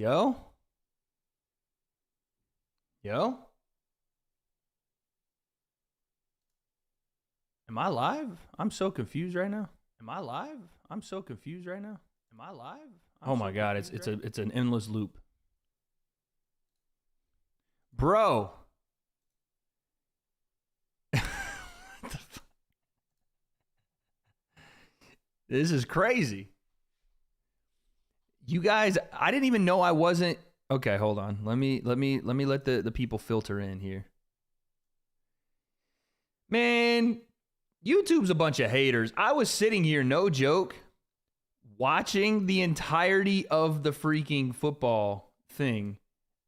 Yo? Yo? Am I live? I'm so confused right now. Am I live? I'm so confused right now. Am I live? Oh my god, it's an endless loop. Bro. This is crazy. You guys, I didn't even know I wasn't. Okay, hold on. Let me let the people filter in here. Man, YouTube's a bunch of haters. I was sitting here, no joke, watching the entirety of the freaking football thing,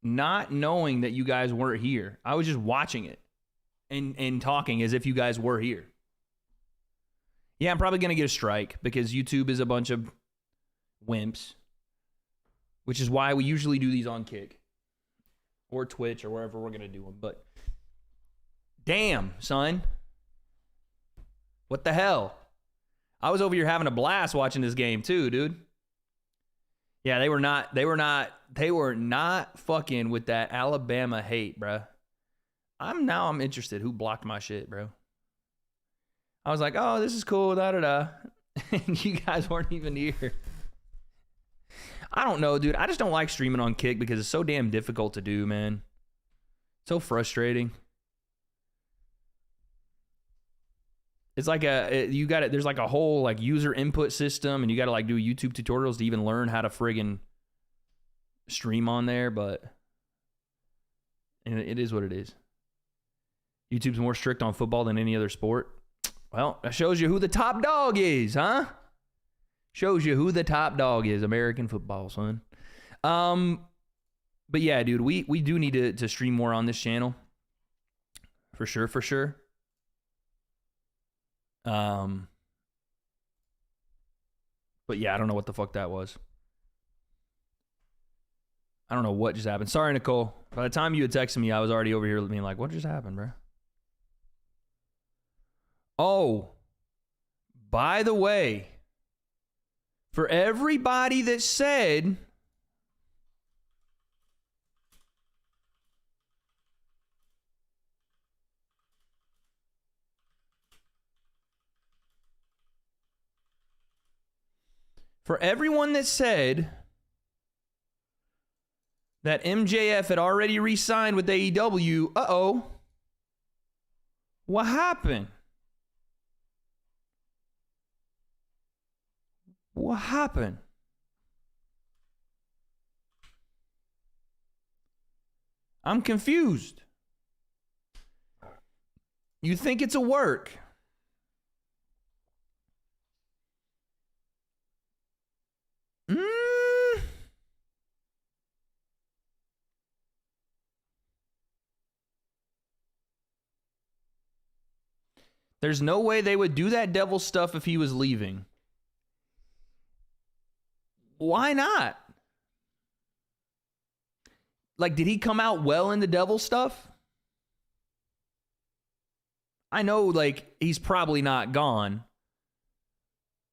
not knowing that you guys weren't here. I was just watching it and talking as if you guys were here. Yeah, I'm probably going to get a strike because YouTube is a bunch of wimps, which is why we usually do these on Kick or Twitch or wherever we're going to do them. But damn, son. What the hell? I was over here having a blast watching this game too, dude. Yeah, they were not fucking with that Alabama hate, bruh. I'm interested. Who blocked my shit, bro? I was like, oh, this is cool, da-da-da. And you guys weren't even here. I don't know, dude. I just don't like streaming on Kick because it's so damn difficult to do, man. So frustrating. It's like there's like a whole like user input system and you got to like do YouTube tutorials to even learn how to friggin' stream on there, but it is what it is. YouTube's more strict on football than any other sport. Well, that shows you who the top dog is, huh? Shows you who the top dog is, American football, son. But yeah, dude, we do need to stream more on this channel. For sure. But yeah, I don't know what the fuck that was. I don't know what just happened. Sorry, Nicole. By the time you had texted me, I was already over here being like, what just happened, bro? Oh, by the way, for everybody that said that MJF had already re-signed with AEW, uh-oh, what happened? What happened? I'm confused. You think it's a work? There's no way they would do that devil stuff if he was leaving. Why not? Like, did he come out well in the devil stuff? I know, like, he's probably not gone.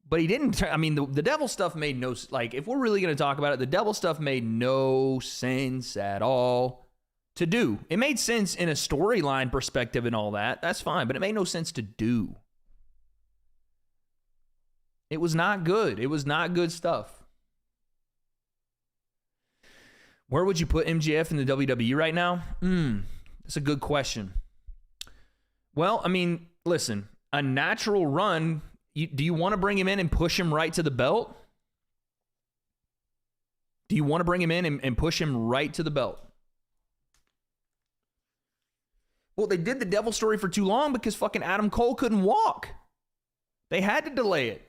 But he didn't, I mean, the devil stuff made no, like, if we're really going to talk about it, the devil stuff made no sense at all to do. It made sense in a storyline perspective and all that. That's fine, but it made no sense to do. It was not good. It was not good stuff. Where would you put MJF in the WWE right now? That's a good question. Well, I mean, listen, a natural run, do you want to bring him in and push him right to the belt? Do you want to bring him in and push him right to the belt? Well, they did the devil story for too long because fucking Adam Cole couldn't walk. They had to delay it.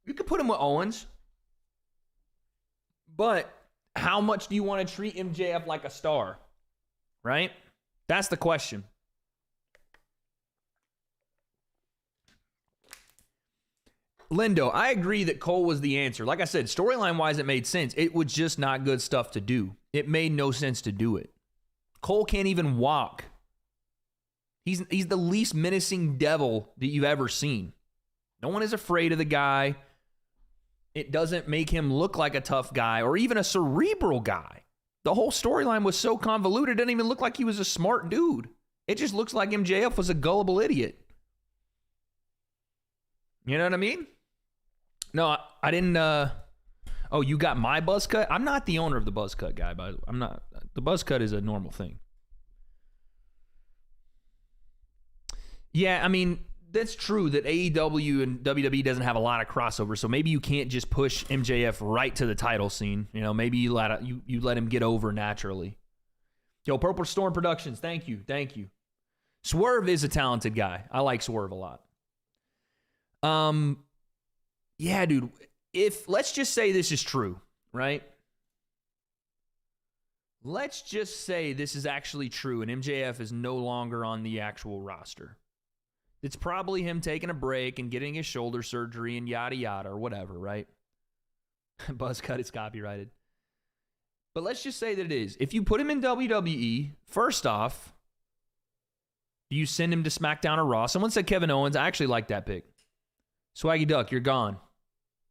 You could put him with Owens. But how much do you want to treat MJF like a star? Right? That's the question. Lindo, I agree that Cole was the answer. Like I said, storyline-wise, it made sense. It was just not good stuff to do. It made no sense to do it. Cole can't even walk. He's the least menacing devil that you've ever seen. No one is afraid of the guy. It doesn't make him look like a tough guy or even a cerebral guy. The whole storyline was so convoluted, it didn't even look like he was a smart dude. It just looks like MJF was a gullible idiot. You know what I mean? No, I didn't. Oh, you got my buzz cut? I'm not the owner of the buzz cut, guy, but I'm not. The buzz cut is a normal thing. Yeah, I mean, that's true that AEW and WWE doesn't have a lot of crossover, so maybe you can't just push MJF right to the title scene. You know, maybe you let him get over naturally. Yo, Purple Storm Productions, thank you. Swerve is a talented guy. I like Swerve a lot. Yeah, dude, let's just say this is true, right? Let's just say this is actually true and MJF is no longer on the actual roster. It's probably him taking a break and getting his shoulder surgery and yada yada or whatever, right? Buzzcut is copyrighted. But let's just say that it is. If you put him in WWE, first off, do you send him to SmackDown or Raw? Someone said Kevin Owens. I actually like that pick. Swaggy Duck, you're gone.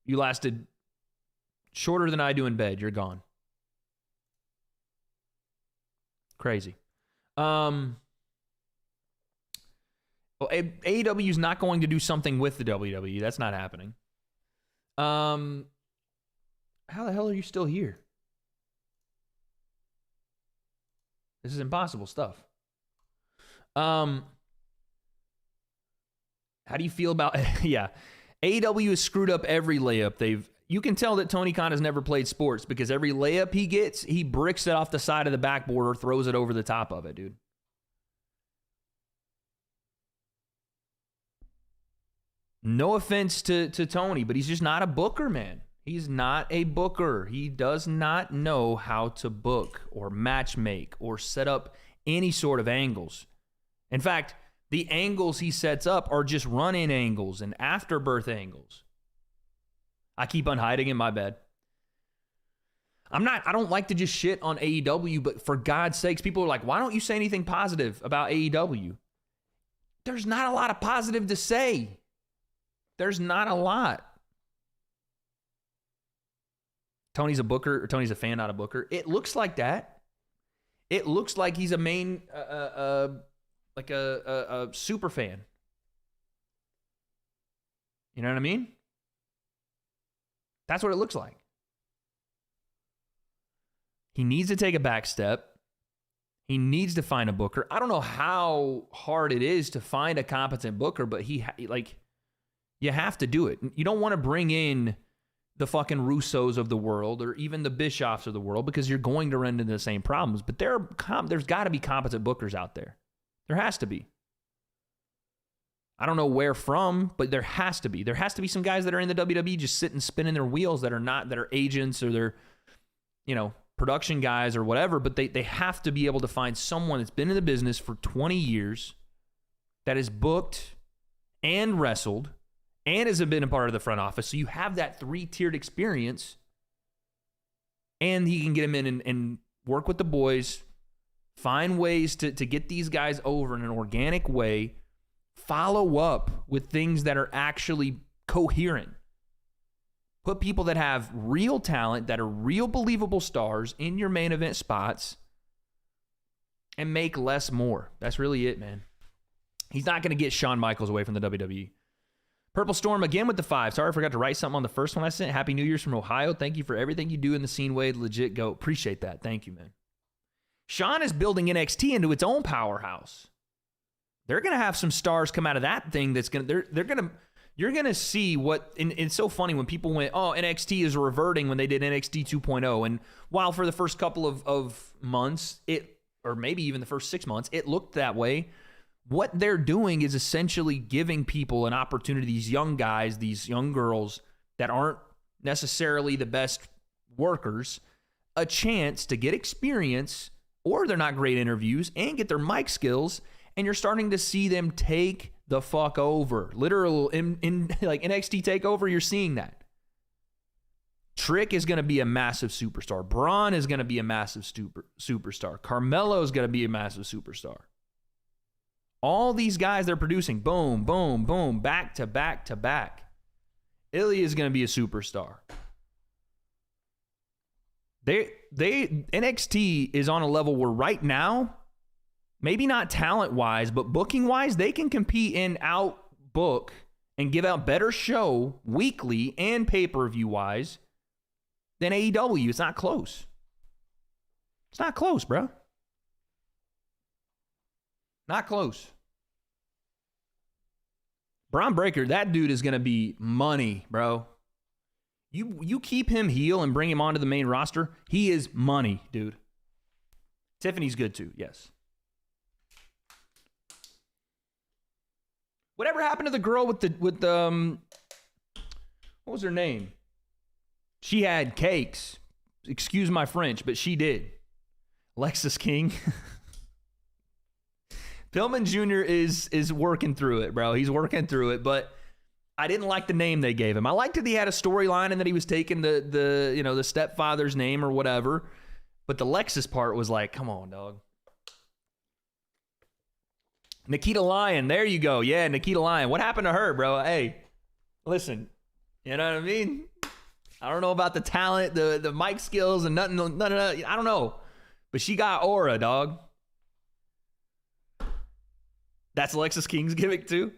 You lasted shorter than I do in bed. You're gone. Crazy. Well, AEW is not going to do something with the WWE. That's not happening. How the hell are you still here? This is impossible stuff. How do you feel about... Yeah. AEW has screwed up every layup. You can tell that Tony Khan has never played sports because every layup he gets, he bricks it off the side of the backboard or throws it over the top of it, dude. No offense to Tony, but he's just not a booker, man. He's not a booker. He does not know how to book or match make or set up any sort of angles. In fact, the angles he sets up are just run-in angles and afterbirth angles. I keep on hiding in my bed. I don't like to just shit on AEW, but for God's sakes, people are like, why don't you say anything positive about AEW? There's not a lot of positive to say. There's not a lot. Tony's a booker, or Tony's a fan, not a booker. It looks like that. It looks like he's a main, like a super fan. You know what I mean? That's what it looks like. He needs to take a back step. He needs to find a booker. I don't know how hard it is to find a competent booker, but you have to do it. You don't want to bring in the fucking Russos of the world or even the Bischoffs of the world because you're going to run into the same problems. But there's got to be competent bookers out there. There has to be. I don't know where from, but there has to be. There has to be some guys that are in the WWE just sitting spinning their wheels that are agents or they're, production guys or whatever, but they have to be able to find someone that's been in the business for 20 years that is booked and wrestled and has been a part of the front office. So you have that 3-tiered experience and he can get him in and work with the boys, find ways to get these guys over in an organic way, follow up with things that are actually coherent. Put people that have real talent, that are real believable stars in your main event spots and make less more. That's really it, man. He's not going to get Shawn Michaels away from the WWE. Purple Storm again with the 5. Sorry, I forgot to write something on the first one I sent. Happy New Year's from Ohio. Thank you for everything you do in the scene, Wade. Legit go. Appreciate that. Thank you, man. Shawn is building NXT into its own powerhouse. They're going to have some stars come out of that thing that's going to... You're going to see what... And it's so funny when people went, oh, NXT is reverting when they did NXT 2.0. And while for the first couple of months, or maybe even the first 6 months, it looked that way. What they're doing is essentially giving people an opportunity, these young guys, these young girls that aren't necessarily the best workers, a chance to get experience, or they're not great interviews, and get their mic skills, and you're starting to see them take the fuck over. Literal, in like NXT TakeOver, you're seeing that. Trick is going to be a massive superstar. Braun is going to be a massive superstar. Carmelo is going to be a massive superstar. All these guys they're producing, boom, boom, boom, back to back to back. Ilya is going to be a superstar. They NXT is on a level where right now, maybe not talent-wise, but booking-wise, they can compete and out-book and give out better show weekly and pay-per-view-wise than AEW. It's not close. It's not close, bro. Not close. Braun Breaker, that dude is going to be money, bro. You keep him heel and bring him onto the main roster, he is money, dude. Tiffany's good too, yes. Whatever happened to the girl with the what was her name? She had cakes. Excuse my French, but she did. Lexus King. Pillman Jr. is working through it, bro. He's working through it, but I didn't like the name they gave him. I liked that he had a storyline and that he was taking the stepfather's name or whatever. But the Lexus part was like, come on, dog. Nikita Lyon, there you go. Yeah, Nikita Lyon. What happened to her, bro? Hey, listen, you know what I mean? I don't know about the talent, the mic skills, and nothing. I don't know. But she got aura, dog. That's Lexus King's gimmick too.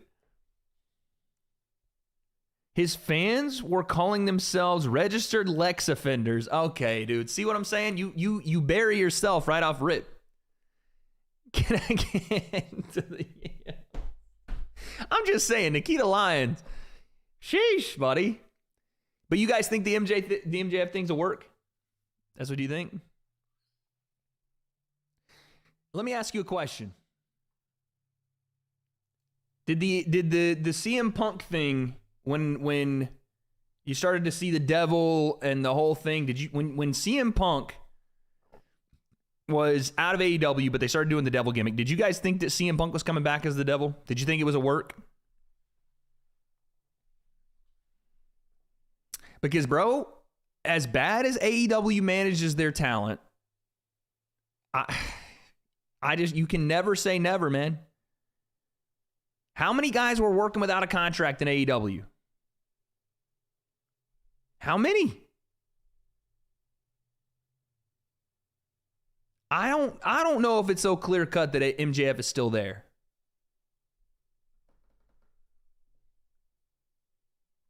His fans were calling themselves registered Lex offenders. Okay, dude. See what I'm saying? You bury yourself right off rip. Can I get into the... I'm just saying, Nikita Lyons. Sheesh, buddy. But you guys think the MJF things will work? That's what you think? Let me ask you a question. Did the CM Punk thing, when you started to see the devil and the whole thing, did you when CM Punk was out of AEW, but they started doing the devil gimmick, did you guys think that CM Punk was coming back as the devil? Did you think it was a work? Because, bro, as bad as AEW manages their talent, you can never say never, man. How many guys were working without a contract in AEW? How many? I don't know if it's so clear cut that MJF is still there.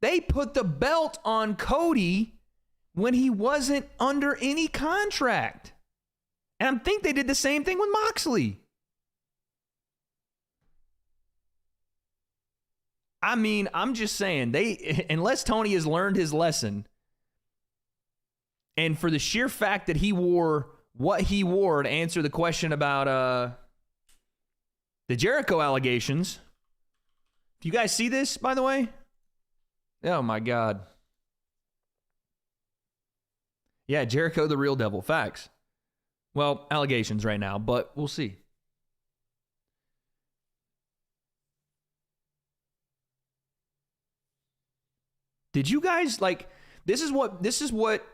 They put the belt on Cody when he wasn't under any contract. And I think they did the same thing with Moxley. I mean, I'm just saying, unless Tony has learned his lesson, and for the sheer fact that he wore what he wore to answer the question about the Jericho allegations. Do you guys see this, by the way? Oh, my God. Yeah, Jericho, the real devil. Facts. Well, allegations right now, but we'll see. Did you guys, like, this is what,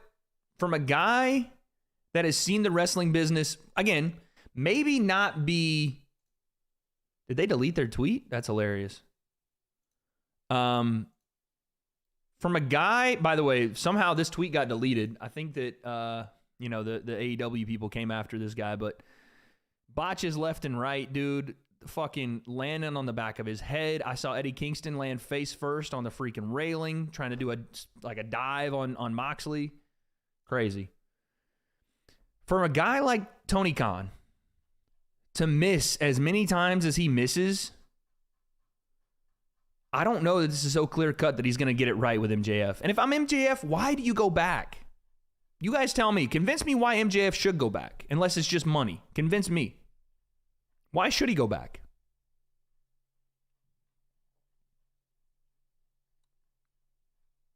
from a guy that has seen the wrestling business, again, maybe not be, did they delete their tweet? That's hilarious. From a guy, by the way, somehow this tweet got deleted. I think that, the AEW people came after this guy, but botches left and right, dude. Fucking landing on the back of his head. I saw Eddie Kingston land face first on the freaking railing, trying to do a dive on Moxley. Crazy. For a guy like Tony Khan to miss as many times as he misses, I don't know that this is so clear cut that he's going to get it right with MJF. And if I'm MJF, why do you go back? You guys tell me. Convince me why MJF should go back, unless it's just money. Convince me. Why should he go back?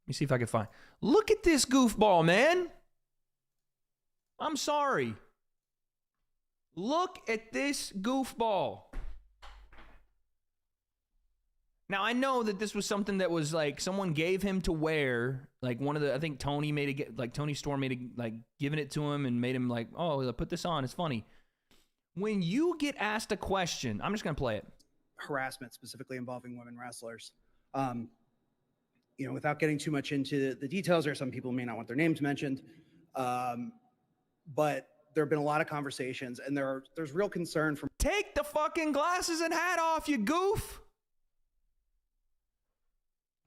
Let me see if I can find. Look at this goofball, man. I'm sorry. Look at this goofball. Now, I know that this was something that was like someone gave him to wear. Like I think Tony made it, like Tony Storm made it, like giving it to him and made him like, oh, put this on. It's funny. When you get asked a question, I'm just going to play it. Harassment specifically involving women wrestlers. without getting too much into the details, or some people may not want their names mentioned, but there have been a lot of conversations, and there's real concern from. Take the fucking glasses and hat off, you goof.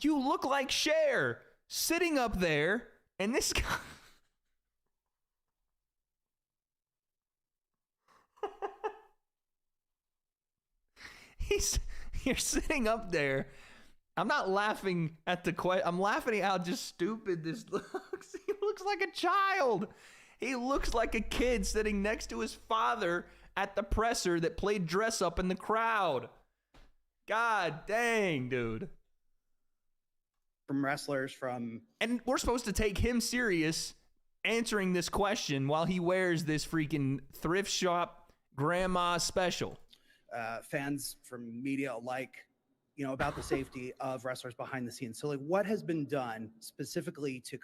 You look like Cher sitting up there, and this guy. You're sitting up there. I'm not laughing at the question. I'm laughing at how just stupid this looks. He looks like a child. He looks like a kid sitting next to his father at the presser that played dress up in the crowd. God dang, dude. From wrestlers from... And we're supposed to take him serious answering this question while he wears this freaking thrift shop grandma special. Fans from media alike, about the safety of wrestlers behind the scenes. So, what has been done specifically to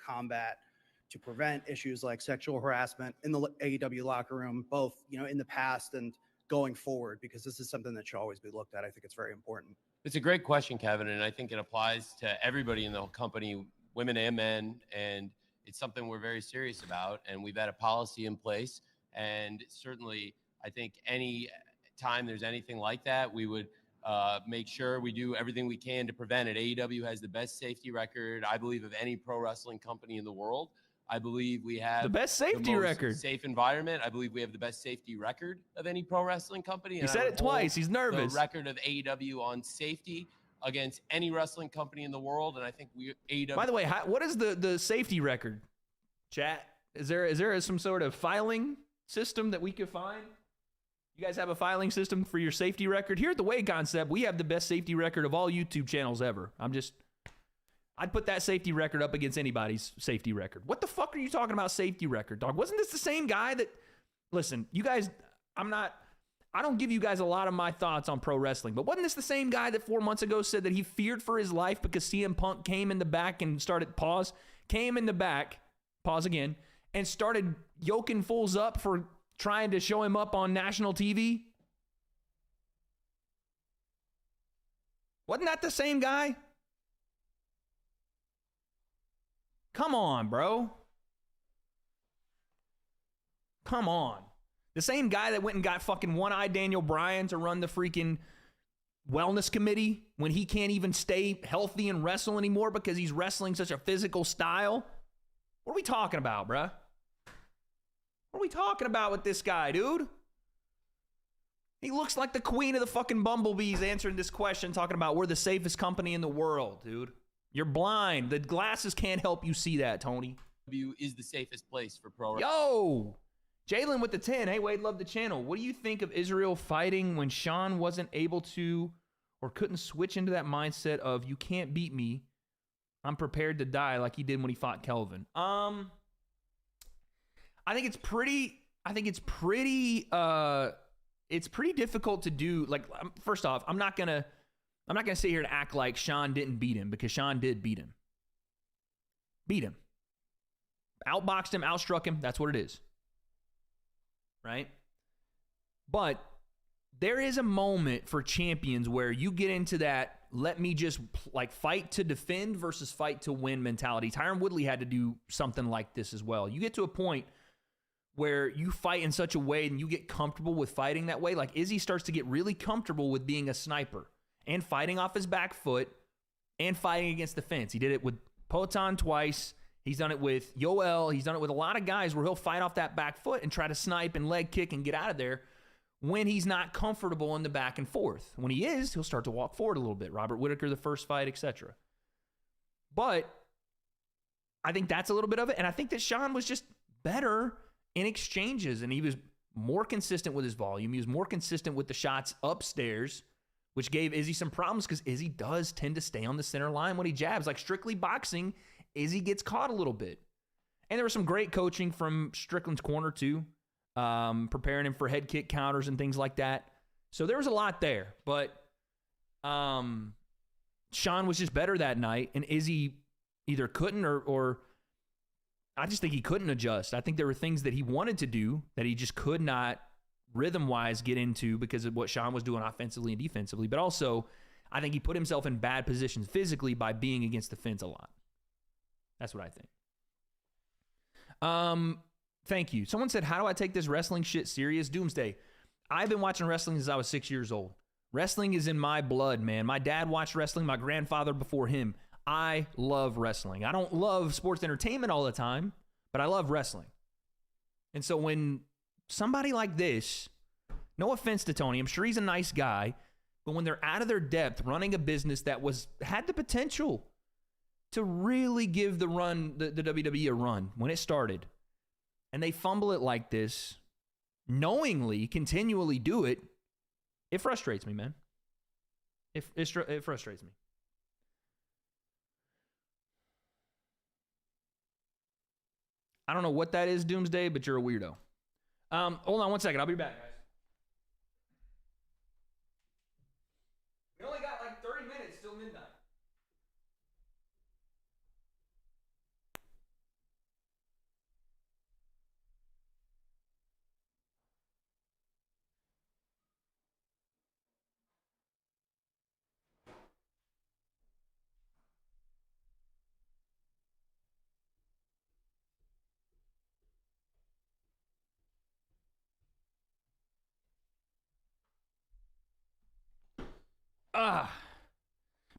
prevent issues like sexual harassment in the AEW locker room, both, in the past and going forward? Because this is something that should always be looked at. I think it's very important. It's a great question, Kevin, and I think it applies to everybody in the company, women and men, and it's something we're very serious about, and we've had a policy in place, and certainly I think any time there's anything like that, we would make sure we do everything we can to prevent it. AEW has the best safety record, I believe, of any pro wrestling company in the world. I believe we have the best safety record, safe environment. I believe we have the best safety record of any pro wrestling company. He said it twice. He's nervous. The record of AEW on safety against any wrestling company in the world, and I think AEW. By the way, what is the safety record? Chat, is there some sort of filing system that we could find? You guys have a filing system for your safety record? Here at the Wade Concept, we have the best safety record of all YouTube channels ever. I'd put that safety record up against anybody's safety record. What the fuck are you talking about safety record, dog? Wasn't this the same guy that... Listen, you guys, I don't give you guys a lot of my thoughts on pro wrestling, but wasn't this the same guy that 4 months ago said that he feared for his life because CM Punk came in the back and came in the back, pause again, and started yoking fools up for trying to show him up on national TV? Wasn't that the same guy? Come on, bro. Come on. The same guy that went and got fucking one-eyed Daniel Bryan to run the freaking wellness committee when he can't even stay healthy and wrestle anymore because he's wrestling such a physical style. What are we talking about, bruh? What are we talking about with this guy, dude? He looks like the queen of the fucking bumblebees answering this question, talking about we're the safest company in the world, dude. You're blind. The glasses can't help you see that, Tony. Is the safest place for pro wrestling. Yo! Jalen with the 10. Hey, Wade, love the channel. What do you think of Israel fighting when Sean wasn't able to or couldn't switch into that mindset of you can't beat me, I'm prepared to die, like he did when he fought Kelvin? I think it's pretty difficult to do. Like, first off, I'm not gonna sit here and act like Sean didn't beat him, because Sean did beat him. Outboxed him, outstruck him. That's what it is. Right? But there is a moment for champions where you get into that let me just like fight to defend versus fight to win mentality. Tyron Woodley had to do something like this as well. You get to a point where you fight in such a way and you get comfortable with fighting that way. Like Izzy starts to get really comfortable with being a sniper and fighting off his back foot and fighting against the fence. He did it with Poatan twice. He's done it with Yoel. He's done it with a lot of guys where he'll fight off that back foot and try to snipe and leg kick and get out of there when he's not comfortable in the back and forth. When he is, he'll start to walk forward a little bit. Robert Whitaker, the first fight, etc. But I think that's a little bit of it. And I think that Sean was just better in exchanges, and he was more consistent with his volume. He was more consistent with the shots upstairs, which gave Izzy some problems because Izzy does tend to stay on the center line when he jabs. Like strictly boxing, Izzy gets caught a little bit. And there was some great coaching from Strickland's corner too, preparing him for head kick counters and things like that. So there was a lot there. But Sean was just better that night, and Izzy either couldn't or I just think he couldn't adjust. I think there were things that he wanted to do that he just could not rhythm-wise get into because of what Sean was doing offensively and defensively. But also, I think he put himself in bad positions physically by being against the fence a lot. That's what I think. Thank you. Someone said, how do I take this wrestling shit serious? Doomsday. I've been watching wrestling since I was 6 years old. Wrestling is in my blood, man. My dad watched wrestling, my grandfather before him. I love wrestling. I don't love sports entertainment all the time, but I love wrestling. And so when somebody like this, no offense to Tony, I'm sure he's a nice guy, but when they're out of their depth running a business that had the potential to really give the WWE a run when it started, and they fumble it like this, knowingly, continually do it, it frustrates me, man. It frustrates me. I don't know what that is, Doomsday, but you're a weirdo. Hold on one second. I'll be back, guys. We only got like 30 minutes till midnight.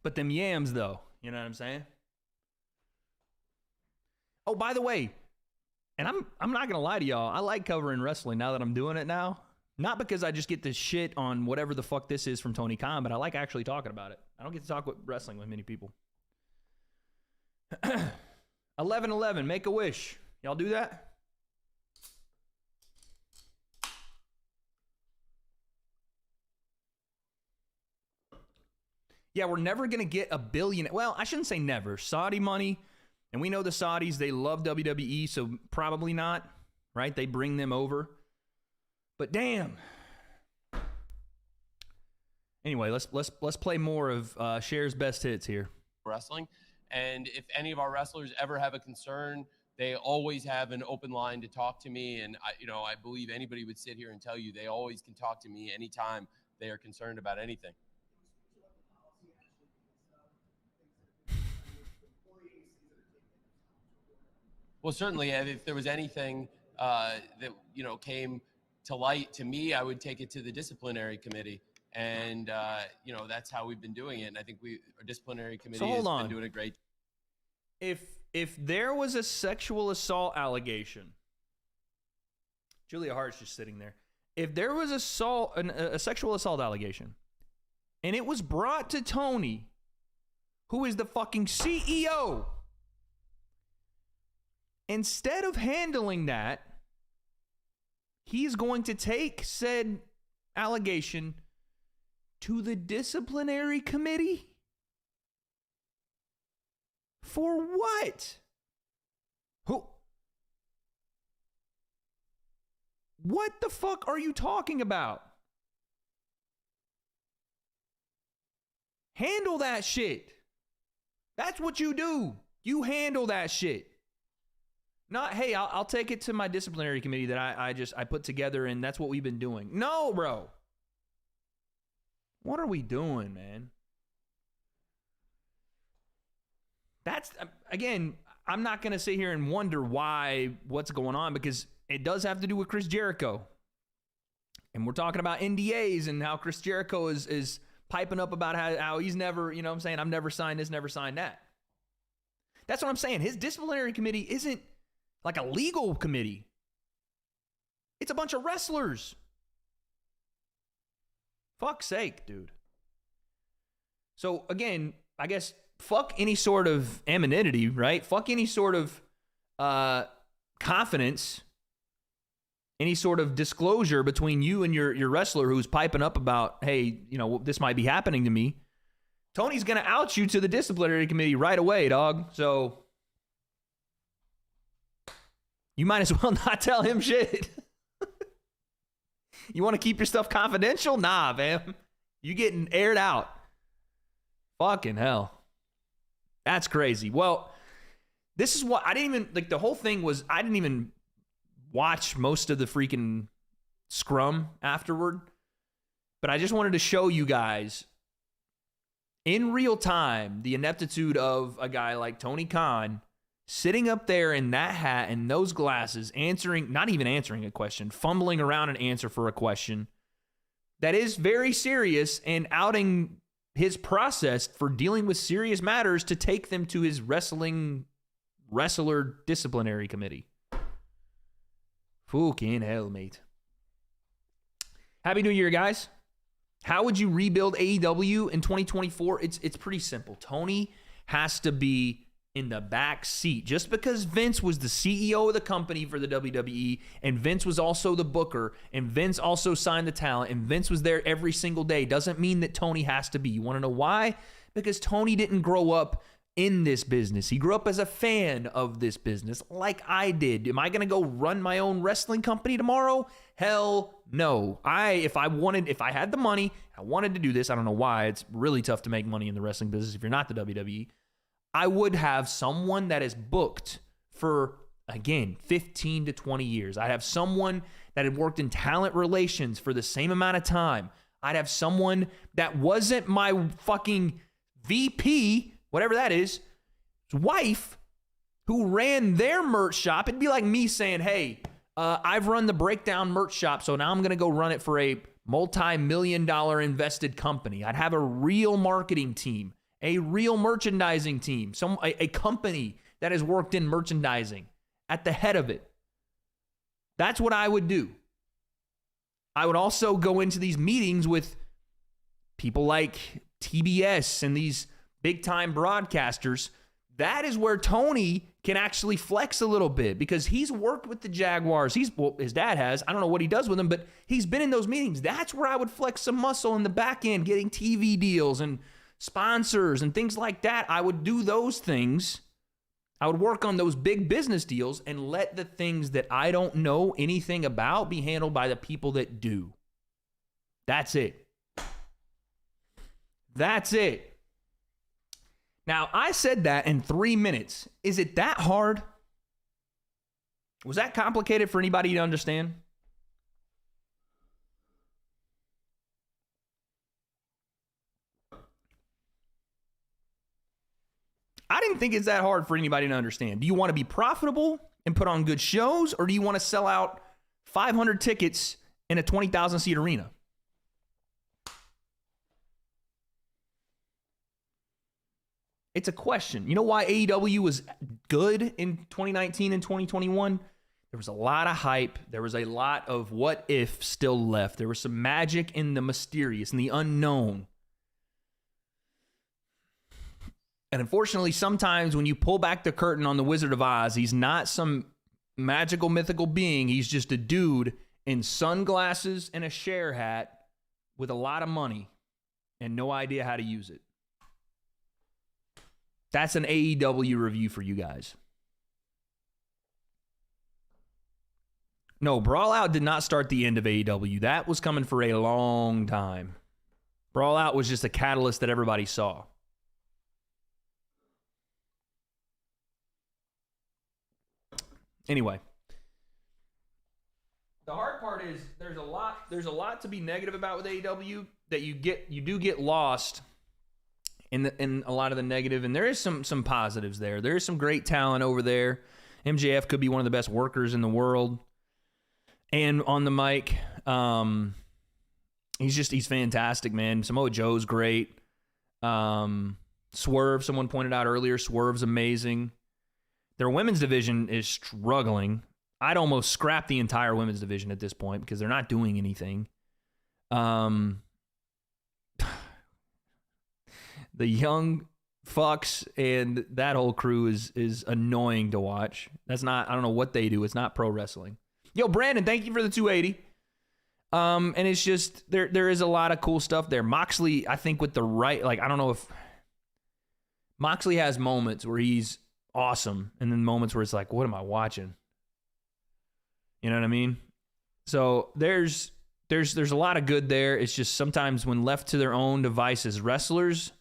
But them yams, though, you know what I'm saying? Oh, by the way, and I'm not gonna lie to y'all, I like covering wrestling now that I'm doing it now. Not because I just get this shit on whatever the fuck this is from Tony Khan, but I like actually talking about it. I don't get to talk with wrestling with many people. 11-11, make a wish. Y'all do that? Yeah, we're never going to get a billion. Well, I shouldn't say never. Saudi money, and we know the Saudis, they love WWE, so probably not, right? They bring them over. But damn. Anyway, let's play more of Cher's best hits here. Wrestling. And if any of our wrestlers ever have a concern, they always have an open line to talk to me. And I believe anybody would sit here and tell you they always can talk to me anytime they are concerned about anything. Well, certainly, if there was anything that came to light to me, I would take it to the disciplinary committee, and that's how we've been doing it. And I think our disciplinary committee has been doing a great. If there was a sexual assault allegation, Julia Hart's just sitting there. If there was a sexual assault allegation, and it was brought to Tony, who is the fucking CEO. Instead of handling that, he's going to take said allegation to the disciplinary committee? For what? Who? What the fuck are you talking about? Handle that shit. That's what you do. You handle that shit. Not, hey, I'll take it to my disciplinary committee that I put together, and that's what we've been doing. No, bro. What are we doing, man? That's, again, I'm not going to sit here and wonder what's going on, because it does have to do with Chris Jericho. And we're talking about NDAs and how Chris Jericho is piping up about how he's never, you know what I'm saying, I've never signed this, never signed that. That's what I'm saying. His disciplinary committee isn't like a legal committee. It's a bunch of wrestlers. Fuck's sake, dude. So again, I guess fuck any sort of anonymity, right? Fuck any sort of confidence, any sort of disclosure between you and your wrestler who's piping up about, hey, this might be happening to me. Tony's going to out you to the disciplinary committee right away, dog. So you might as well not tell him shit. You want to keep your stuff confidential? Nah, man. You getting aired out. Fucking hell. That's crazy. Well, this is what I didn't even, the whole thing was, I didn't even watch most of the freaking scrum afterward. But I just wanted to show you guys in real time the ineptitude of a guy like Tony Khan sitting up there in that hat and those glasses, not even answering a question, fumbling around an answer for a question that is very serious, and outing his process for dealing with serious matters to take them to his wrestler disciplinary committee. Fucking hell, mate. Happy New Year, guys. How would you rebuild AEW in 2024? It's pretty simple. Tony has to be in the back seat. Just because Vince was the CEO of the company for the WWE, and Vince was also the booker, and Vince also signed the talent, and Vince was there every single day, doesn't mean that Tony has to be. You want to know why? Because Tony didn't grow up in this business. He grew up as a fan of this business like I did. Am I going to go run my own wrestling company tomorrow? Hell no. If I had the money, I wanted to do this. I don't know why. It's really tough to make money in the wrestling business if you're not the WWE. I would have someone that is booked for, again, 15 to 20 years. I'd have someone that had worked in talent relations for the same amount of time. I'd have someone that wasn't my fucking VP, whatever that is, wife, who ran their merch shop. It'd be like me saying, hey, I've run the Breakdown merch shop, so now I'm going to go run it for a multi-million-dollar invested company. I'd have a real marketing team, a real merchandising team, a company that has worked in merchandising at the head of it. That's what I would do. I would also go into these meetings with people like TBS and these big-time broadcasters. That is where Tony can actually flex a little bit, because he's worked with the Jaguars. His dad has. I don't know what he does with them, but he's been in those meetings. That's where I would flex some muscle in the back end, getting TV deals and sponsors and things like that. I would do those things. I would work on those big business deals and let the things that I don't know anything about be handled by the people that do. That's it. That's it. Now, I said that in 3 minutes. Is it that hard? Was that complicated for anybody to understand? I didn't think it's that hard for anybody to understand. Do you want to be profitable and put on good shows, or do you want to sell out 500 tickets in a 20,000 seat arena? It's a question. You know why AEW was good in 2019 and 2021? There was a lot of hype. There was a lot of what if still left. There was some magic in the mysterious and the unknown. And unfortunately, sometimes when you pull back the curtain on the Wizard of Oz, he's not some magical, mythical being. He's just a dude in sunglasses and a share hat with a lot of money and no idea how to use it. That's an AEW review for you guys. No, Brawl Out did not start the end of AEW. That was coming for a long time. Brawl Out was just a catalyst that everybody saw. Anyway, the hard part is there's a lot to be negative about with AEW, that you do get lost in a lot of the negative, and there is some positives there. There is some great talent over there. MJF could be one of the best workers in the world, and on the mic, he's fantastic, man. Samoa Joe's great. Swerve, someone pointed out earlier, Swerve's amazing. Their women's division is struggling. I'd almost scrap the entire women's division at this point because they're not doing anything. The young fucks and that whole crew is annoying to watch. I don't know what they do. It's not pro wrestling. Yo, Brandon, thank you for the 280. And it's just, there is a lot of cool stuff there. Moxley, I think with the right, I don't know if Moxley has moments where he's awesome, and then moments where it's like, what am I watching? You know what I mean? So there's a lot of good there. It's just sometimes when left to their own devices, wrestlers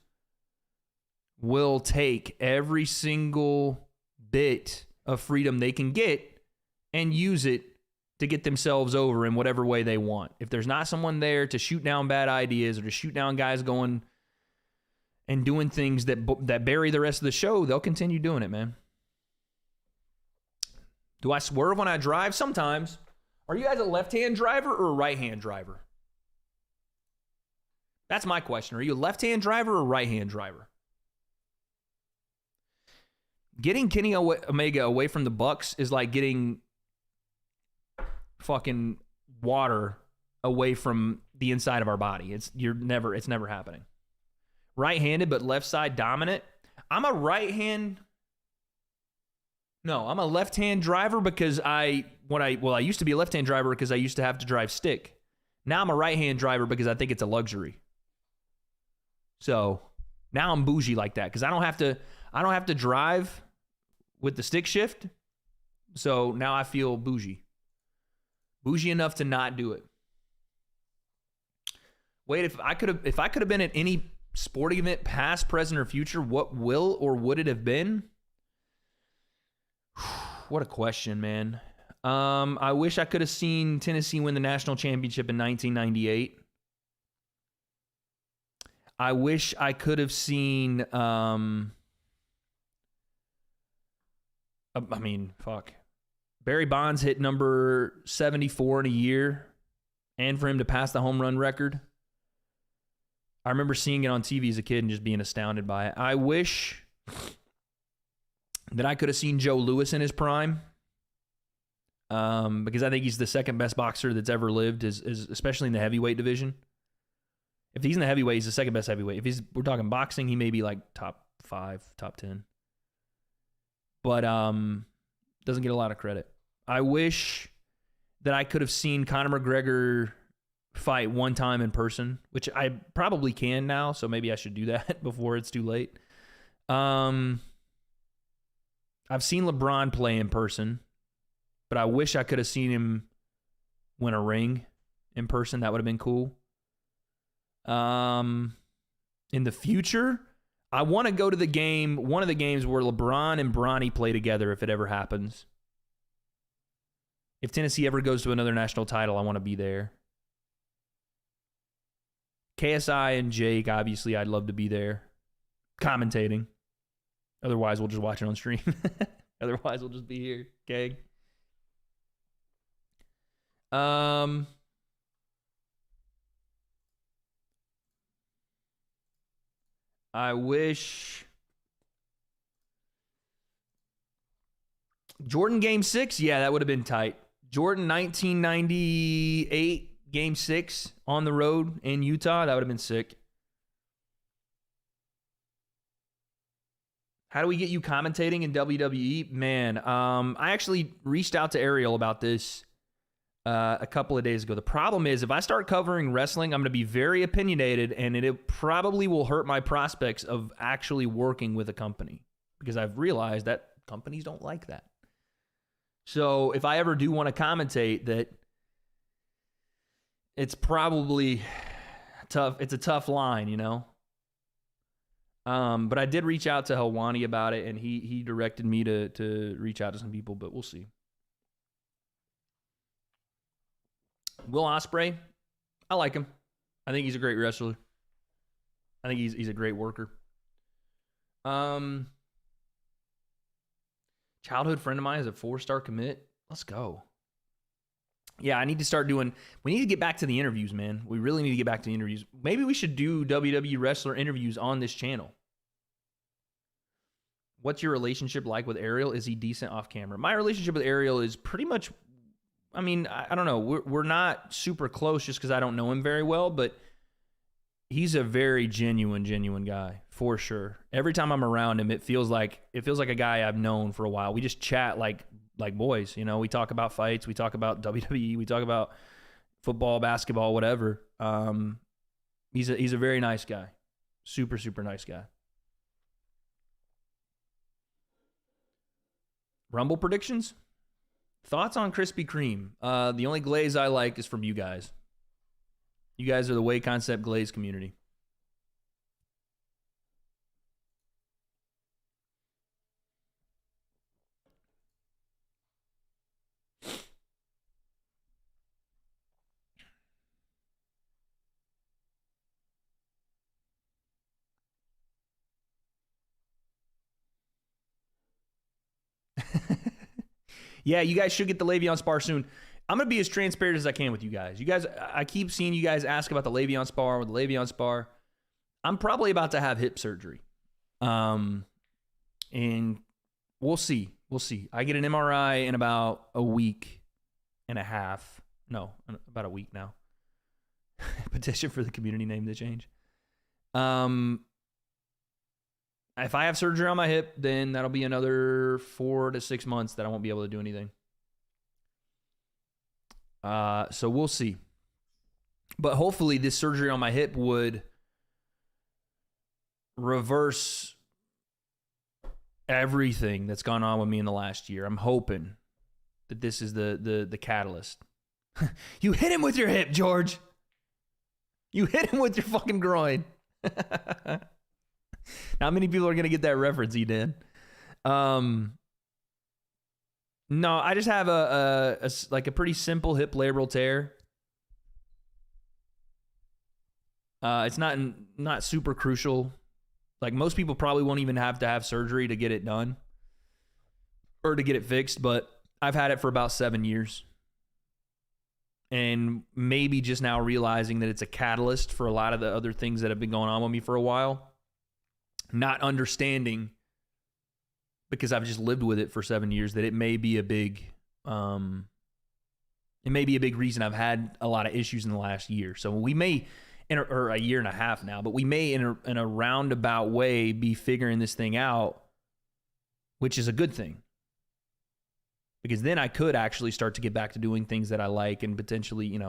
will take every single bit of freedom they can get and use it to get themselves over in whatever way they want. If there's not someone there to shoot down bad ideas or to shoot down guys going and doing things that bury the rest of the show, they'll continue doing it, man. Do I swerve when I drive? Sometimes. Are you guys a left-hand driver or a right-hand driver? That's my question. Are you a left-hand driver or a right-hand driver? Getting Kenny Omega away from the Bucks is like getting fucking water away from the inside of our body. It's never happening. Right-handed but left side dominant. I'm a left-hand driver because I used to be a left-hand driver because I used to have to drive stick. Now I'm a right-hand driver because I think it's a luxury. So now I'm bougie like that because I don't have to drive with the stick shift. So now I feel bougie. Bougie enough to not do it. Wait, if I could have been at any sporting event, past, present, or future, what will or would it have been? What a question, man. I wish I could have seen Tennessee win the national championship in 1998. I wish I could have seen, Barry Bonds hit number 74 in a year, and for him to pass the home run record. I remember seeing it on TV as a kid and just being astounded by it. I wish that I could have seen Joe Louis in his prime, because I think he's the second best boxer that's ever lived, especially in the heavyweight division. If he's in the heavyweight, he's the second best heavyweight. If we're talking boxing, he may be like top 5, top 10. But doesn't get a lot of credit. I wish that I could have seen Conor McGregor fight one time in person, which I probably can now, so maybe I should do that before it's too late. I've seen LeBron play in person, but I wish I could have seen him win a ring in person. That would have been cool. In the future, I want to go to one of the games where LeBron and Bronny play together if it ever happens. If Tennessee ever goes to another national title, I want to be there. KSI and Jake, obviously, I'd love to be there commentating. Otherwise, we'll just watch it on stream. Otherwise, we'll just be here. Okay. I wish Jordan Game 6, yeah, that would have been tight. Jordan 1998 Game 6 on the road in Utah, that would have been sick. How do we get you commentating in WWE? Man, I actually reached out to Ariel about this a couple of days ago. The problem is, if I start covering wrestling, I'm going to be very opinionated, and it probably will hurt my prospects of actually working with a company, because I've realized that companies don't like that. So if I ever do want to commentate, that it's probably tough. It's a tough line, you know? But I did reach out to Helwani about it, and he directed me to reach out to some people, but we'll see. Will Ospreay, I like him. I think he's a great wrestler. I think he's a great worker. Childhood friend of mine is a 4-star commit. Let's go. Yeah, we need to get back to the interviews, man. We really need to get back to the interviews. Maybe we should do WWE wrestler interviews on this channel. What's your relationship like with Ariel? Is he decent off camera? My relationship with Ariel is pretty much, I mean, I don't know. We're not super close just because I don't know him very well, but he's a very genuine guy, for sure. Every time I'm around him, it feels like a guy I've known for a while. We just chat like boys, you know. We talk about fights, we talk about WWE, we talk about football, basketball, whatever. He's a very nice guy. Super nice guy. Rumble predictions? Thoughts on Krispy Kreme? The only glaze I like is from you guys. You guys are the Way Concept glaze community. Yeah, you guys should get the Le'Veon Spar soon. I'm going to be as transparent as I can with you guys. You guys, I keep seeing you guys ask about the Le'Veon Spar with the Le'Veon Spar. I'm probably about to have hip surgery. And we'll see. We'll see. I get an MRI in about a week and a half. No, about a week now. Petition for the community name to change. If I have surgery on my hip, then that'll be another 4 to 6 months that I won't be able to do anything. So we'll see. But hopefully this surgery on my hip would reverse everything that's gone on with me in the last year. I'm hoping that this is the catalyst. You hit him with your hip, George. You hit him with your fucking groin. Not many people are going to get that reference, Eden. No, I just have a pretty simple hip labral tear. It's not super crucial. Like most people probably won't even have to have surgery to get it done or to get it fixed, but I've had it for about 7 years. And maybe just now realizing that it's a catalyst for a lot of the other things that have been going on with me for a while. Not understanding, because I've just lived with it for 7 years, that it may be a big reason I've had a lot of issues in the last year. So we may, or a year and a half now, but we may in a roundabout way be figuring this thing out, which is a good thing. Because then I could actually start to get back to doing things that I like and potentially,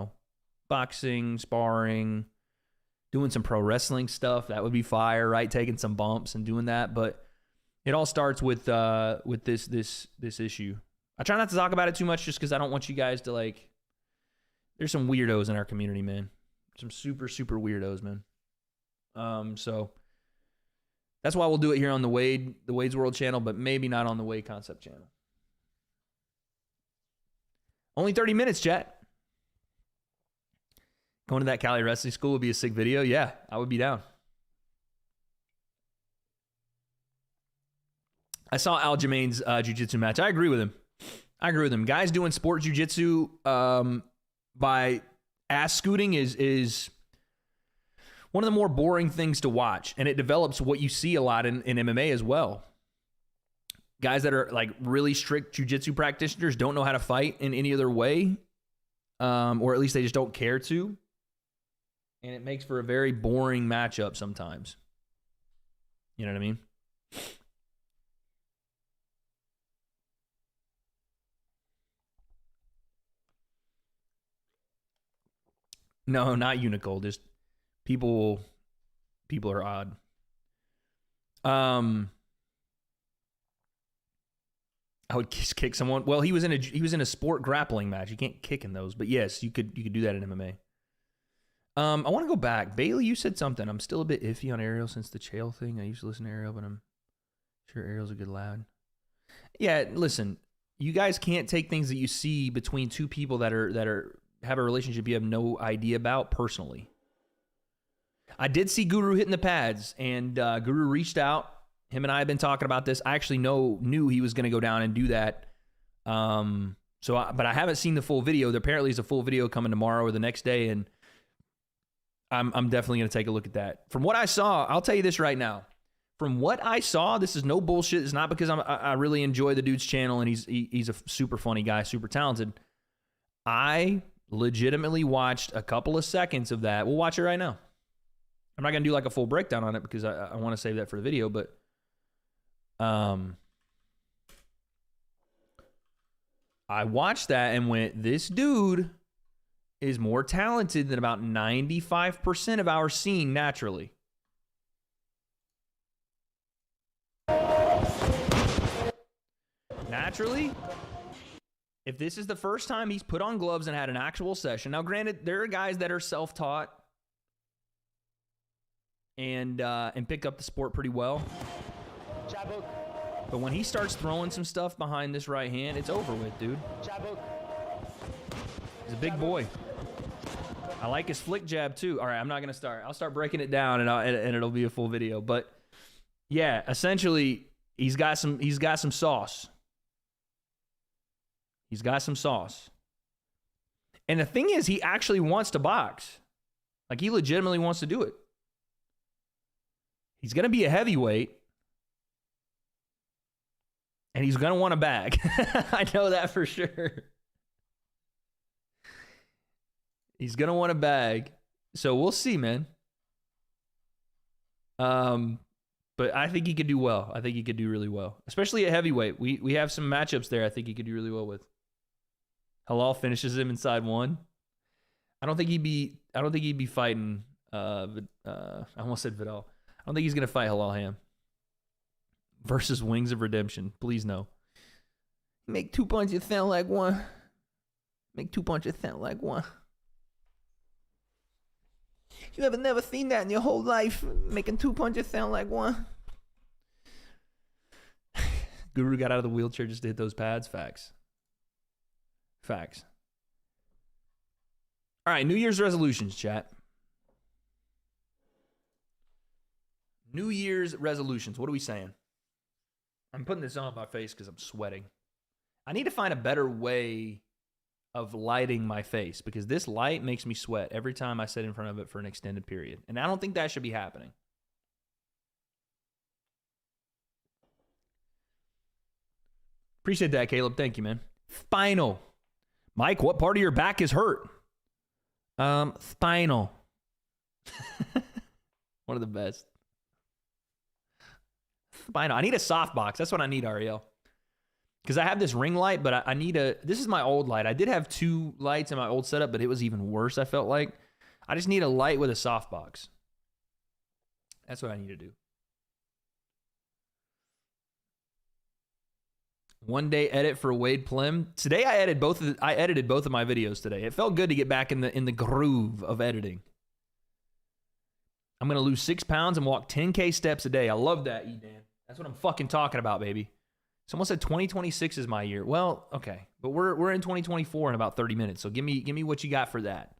boxing, sparring, doing some pro wrestling stuff. That would be fire, right? Taking some bumps and doing that. But it all starts with this issue. I try not to talk about it too much just because I don't want you guys to there's some weirdos in our community, man. Some super, super weirdos, man. So that's why we'll do it here on the Wade's World channel, but maybe not on the Wade Concept channel. Only 30 minutes, chat. Going to that Cali wrestling school would be a sick video. Yeah, I would be down. I saw Aljamain's jiu-jitsu match. I agree with him. Guys doing sport jiu-jitsu by ass scooting is one of the more boring things to watch, and it develops what you see a lot in MMA as well. Guys that are really strict jiu-jitsu practitioners don't know how to fight in any other way, or at least they just don't care to. And it makes for a very boring matchup sometimes. You know what I mean? No, not Unicold. Just people are odd. I would just kick someone. Well, he was in a sport grappling match. You can't kick in those, but yes, you could do that in MMA. I want to go back. Bailey, you said something. I'm still a bit iffy on Ariel since the Chael thing. I used to listen to Ariel, but I'm sure Ariel's a good lad. Yeah, listen, you guys can't take things that you see between two people that have a relationship you have no idea about personally. I did see Guru hitting the pads, and Guru reached out. Him and I have been talking about this. I actually knew he was going to go down and do that. But I haven't seen the full video. There apparently is a full video coming tomorrow or the next day, and I'm definitely going to take a look at that. From what I saw, I'll tell you this right now. From what I saw, this is no bullshit. It's not because I really enjoy the dude's channel and he's a super funny guy, super talented. I legitimately watched a couple of seconds of that. We'll watch it right now. I'm not going to do a full breakdown on it because I want to save that for the video, but I watched that and went, this dude is more talented than about 95% of our scene naturally. Naturally, if this is the first time he's put on gloves and had an actual session, now granted, there are guys that are self-taught and pick up the sport pretty well. But when he starts throwing some stuff behind this right hand, it's over with, dude. He's a big boy. I like his flick jab too. All right, I'm not gonna start. I'll start breaking it down, and it'll be a full video. But yeah, essentially, he's got some sauce. He's got some sauce. And the thing is, he actually wants to box. Like, he legitimately wants to do it. He's going to be a heavyweight. And he's going to want a bag. I know that for sure. He's going to want a bag. So we'll see, man. But I think he could do well. I think he could do really well. Especially at heavyweight. We have some matchups there I think he could do really well with. Halal finishes him inside one. I don't think he'd be fighting I almost said Vidal. I don't think he's going to fight Halal Ham versus Wings of Redemption. Please no. Make 2 punches sound like one. Make 2 punches sound like one. You have never seen that in your whole life, making 2 punches sound like one. Guru got out of the wheelchair just to hit those pads. Facts. All right, New Year's resolutions, chat. New Year's resolutions. What are we saying? I'm putting this on my face because I'm sweating. I need to find a better way of lighting my face because this light makes me sweat every time I sit in front of it for an extended period. And I don't think that should be happening. Appreciate that, Caleb. Thank you, man. Spinal. Mike, what part of your back is hurt? Spinal. One of the best. Spinal. I need a softbox. That's what I need, Ariel. Because I have this ring light, but I need this is my old light. I did have 2 lights in my old setup, but it was even worse, I felt like. I just need a light with a softbox. That's what I need to do. One day edit for Wade Plim. Today I edited both of my videos today. It felt good to get back in the groove of editing. I'm going to lose 6 pounds and walk 10K steps a day. I love that, Edan. That's what I'm fucking talking about, baby. Someone said 2026 is my year. Well, okay. But we're in 2024 in about 30 minutes. So give me what you got for that.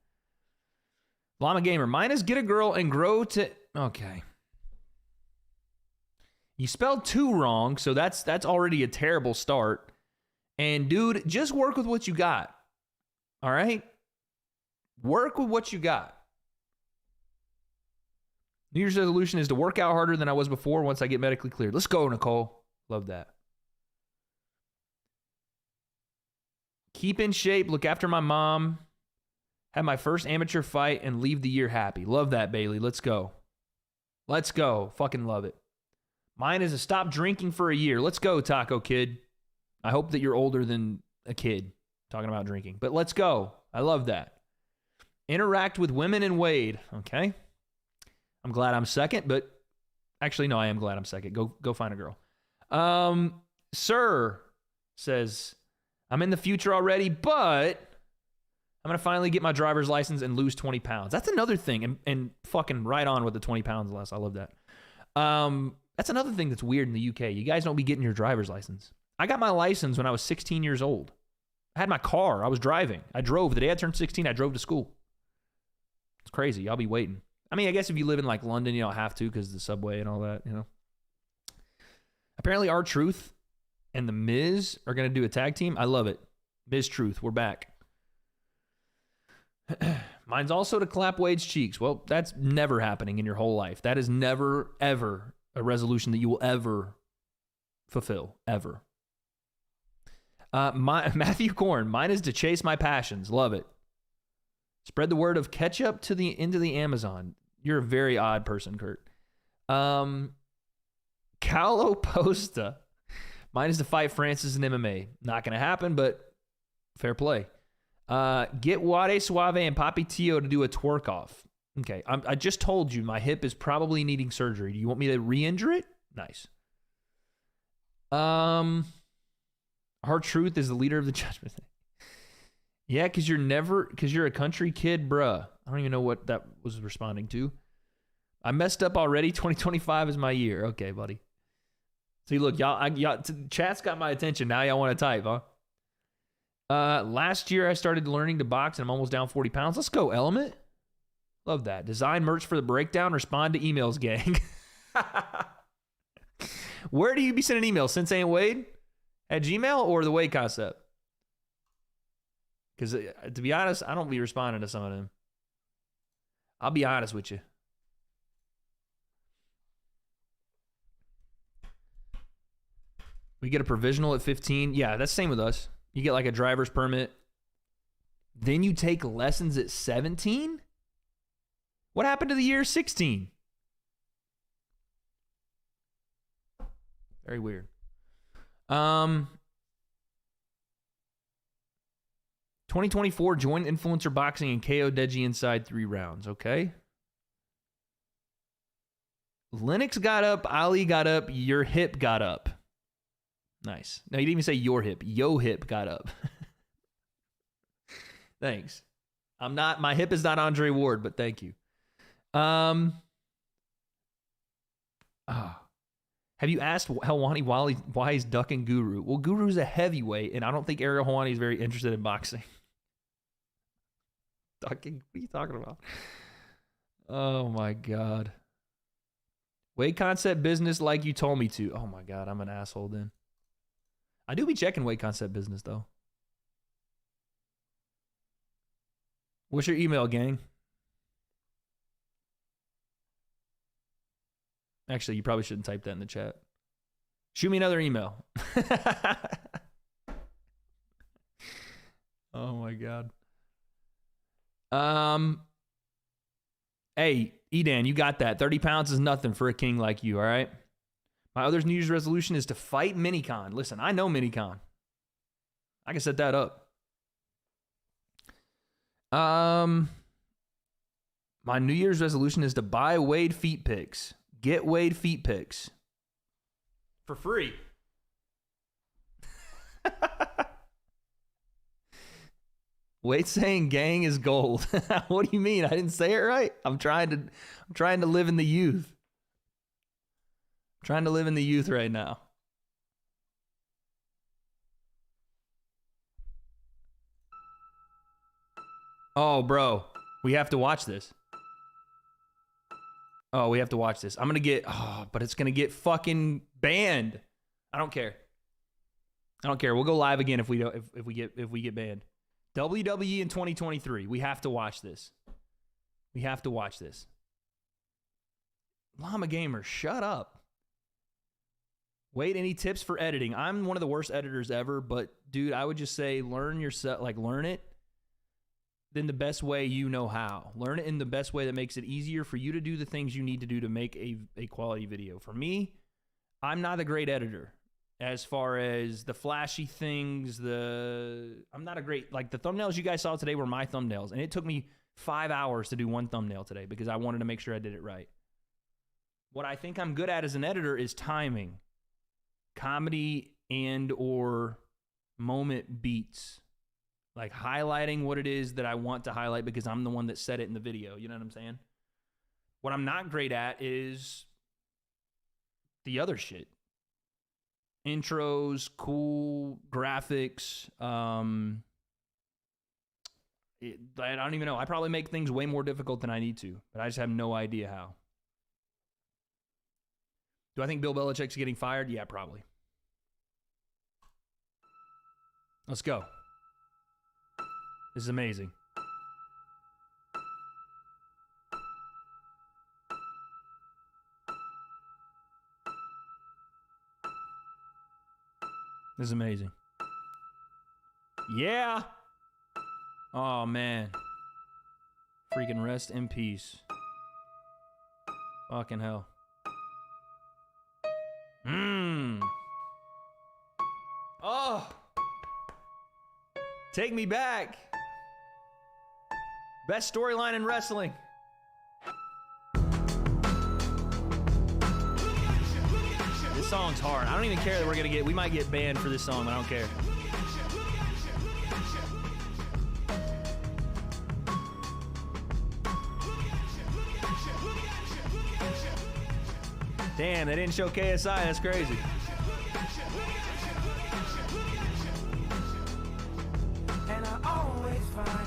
Llama Gamer. Mine is get a girl and grow to... Okay. You spelled 2 wrong, so that's already a terrible start. And dude, just work with what you got. All right? Work with what you got. New Year's resolution is to work out harder than I was before once I get medically cleared. Let's go, Nicole. Love that. Keep in shape, look after my mom, have my first amateur fight, and leave the year happy. Love that, Bailey. Let's go. Let's go. Fucking love it. Mine is to stop drinking for a year. Let's go, Taco Kid. I hope that you're older than a kid talking about drinking. But let's go. I love that. Interact with women and Wade. Okay. I'm glad I'm second, but actually, no, I am glad I'm second. Go find a girl. Sir says, I'm in the future already, but I'm going to finally get my driver's license and lose 20 pounds. That's another thing. And fucking right on with the 20 pounds less. I love that. That's another thing that's weird in the UK. You guys don't be getting your driver's license. I got my license when I was 16 years old. I had my car. I was driving. I drove. The day I turned 16, I drove to school. It's crazy. I'll be waiting. I mean, I guess if you live in like London, you don't have to because of the subway and all that, you know. Apparently, R-Truth and The Miz are going to do a tag team. I love it. Miz Truth, we're back. Mine's also to clap Wade's cheeks. Well, that's never happening in your whole life. That is never, ever a resolution that you will ever fulfill, ever. Matthew Korn, mine is to chase my passions. Love it. Spread the word of ketchup into the Amazon. You're a very odd person, Kurt. Calo Posta, mine is to fight Francis in MMA. Not going to happen, but fair play. Get Wade Suave and Papi Tio to do a twerk off. Okay, I just told you my hip is probably needing surgery. Do you want me to re-injure it? Nice. Hard Truth is the leader of the judgment. Yeah, because you're a country kid, bruh. I don't even know what that was responding to. I messed up already. 2025 is my year. Okay, buddy. See, look, y'all, chat's got my attention. Now y'all want to type, huh? Last year I started learning to box and I'm almost down 40 pounds. Let's go, Element. Love that. Design merch for the breakdown. Respond to emails, gang. Where do you be sending emails? Sensei and Wade at Gmail or the Wade Concept? Because to be honest, I don't be responding to some of them. I'll be honest with you. We get a provisional at 15. Yeah, that's the same with us. You get like a driver's permit. Then you take lessons at 17? What happened to the year 16? Very weird. 2024, join Influencer Boxing and KO Deji inside 3 rounds, okay? Lennox got up, Ali got up, your hip got up. Nice. No, you didn't even say your hip. Yo hip got up. Thanks. My hip is not Andre Ward, but thank you. Have you asked Helwani why he's ducking Guru? Well, Guru's a heavyweight, and I don't think Ariel Helwani is very interested in boxing. Ducking? What are you talking about? Oh, my God. Weight concept business like you told me to. Oh, my God. I'm an asshole then. I do be checking weight concept business, though. What's your email, gang? Actually, you probably shouldn't type that in the chat. Shoot me another email. Oh my God. Hey, Edan, you got that. 30 pounds is nothing for a king like you, all right? My other New Year's resolution is to fight Minicon. Listen, I know Minicon. I can set that up. My New Year's resolution is to buy Wade feet pics. Get Wade feet pics. For free. Wade saying gang is gold. What do you mean? I didn't say it right. I'm trying to live in the youth. I'm trying to live in the youth right now. Oh, bro. We have to watch this. Oh, we have to watch this. I'm going to get... Oh, but it's going to get fucking banned. I don't care. I don't care. We'll go live again if we get banned. WWE in 2023. We have to watch this. We have to watch this. Llama Gamer, shut up. Wait, any tips for editing? I'm one of the worst editors ever, but dude, I would just say learn it. Then the best way you know how. Learn it in the best way that makes it easier for you to do the things you need to do to make a quality video. For me, I'm not a great editor. As far as the flashy things, I'm not a great, like the thumbnails you guys saw today were my thumbnails. And it took me 5 hours to do one thumbnail today because I wanted to make sure I did it right. What I think I'm good at as an editor is timing, comedy and or moment beats. Like highlighting what it is that I want to highlight because I'm the one that said it in the video. You know what I'm saying? What I'm not great at is the other shit. Intros, cool graphics. I don't even know. I probably make things way more difficult than I need to, but I just have no idea how. Do I think Bill Belichick's getting fired? Yeah, probably. Let's go. This is amazing. This is amazing. Yeah. Oh, man. Freaking rest in peace. Fucking hell. Oh. Take me back. Best storyline in wrestling. This song's hard. I don't even care that we might get banned for this song. I don't care. Damn, they didn't show KSI. That's crazy.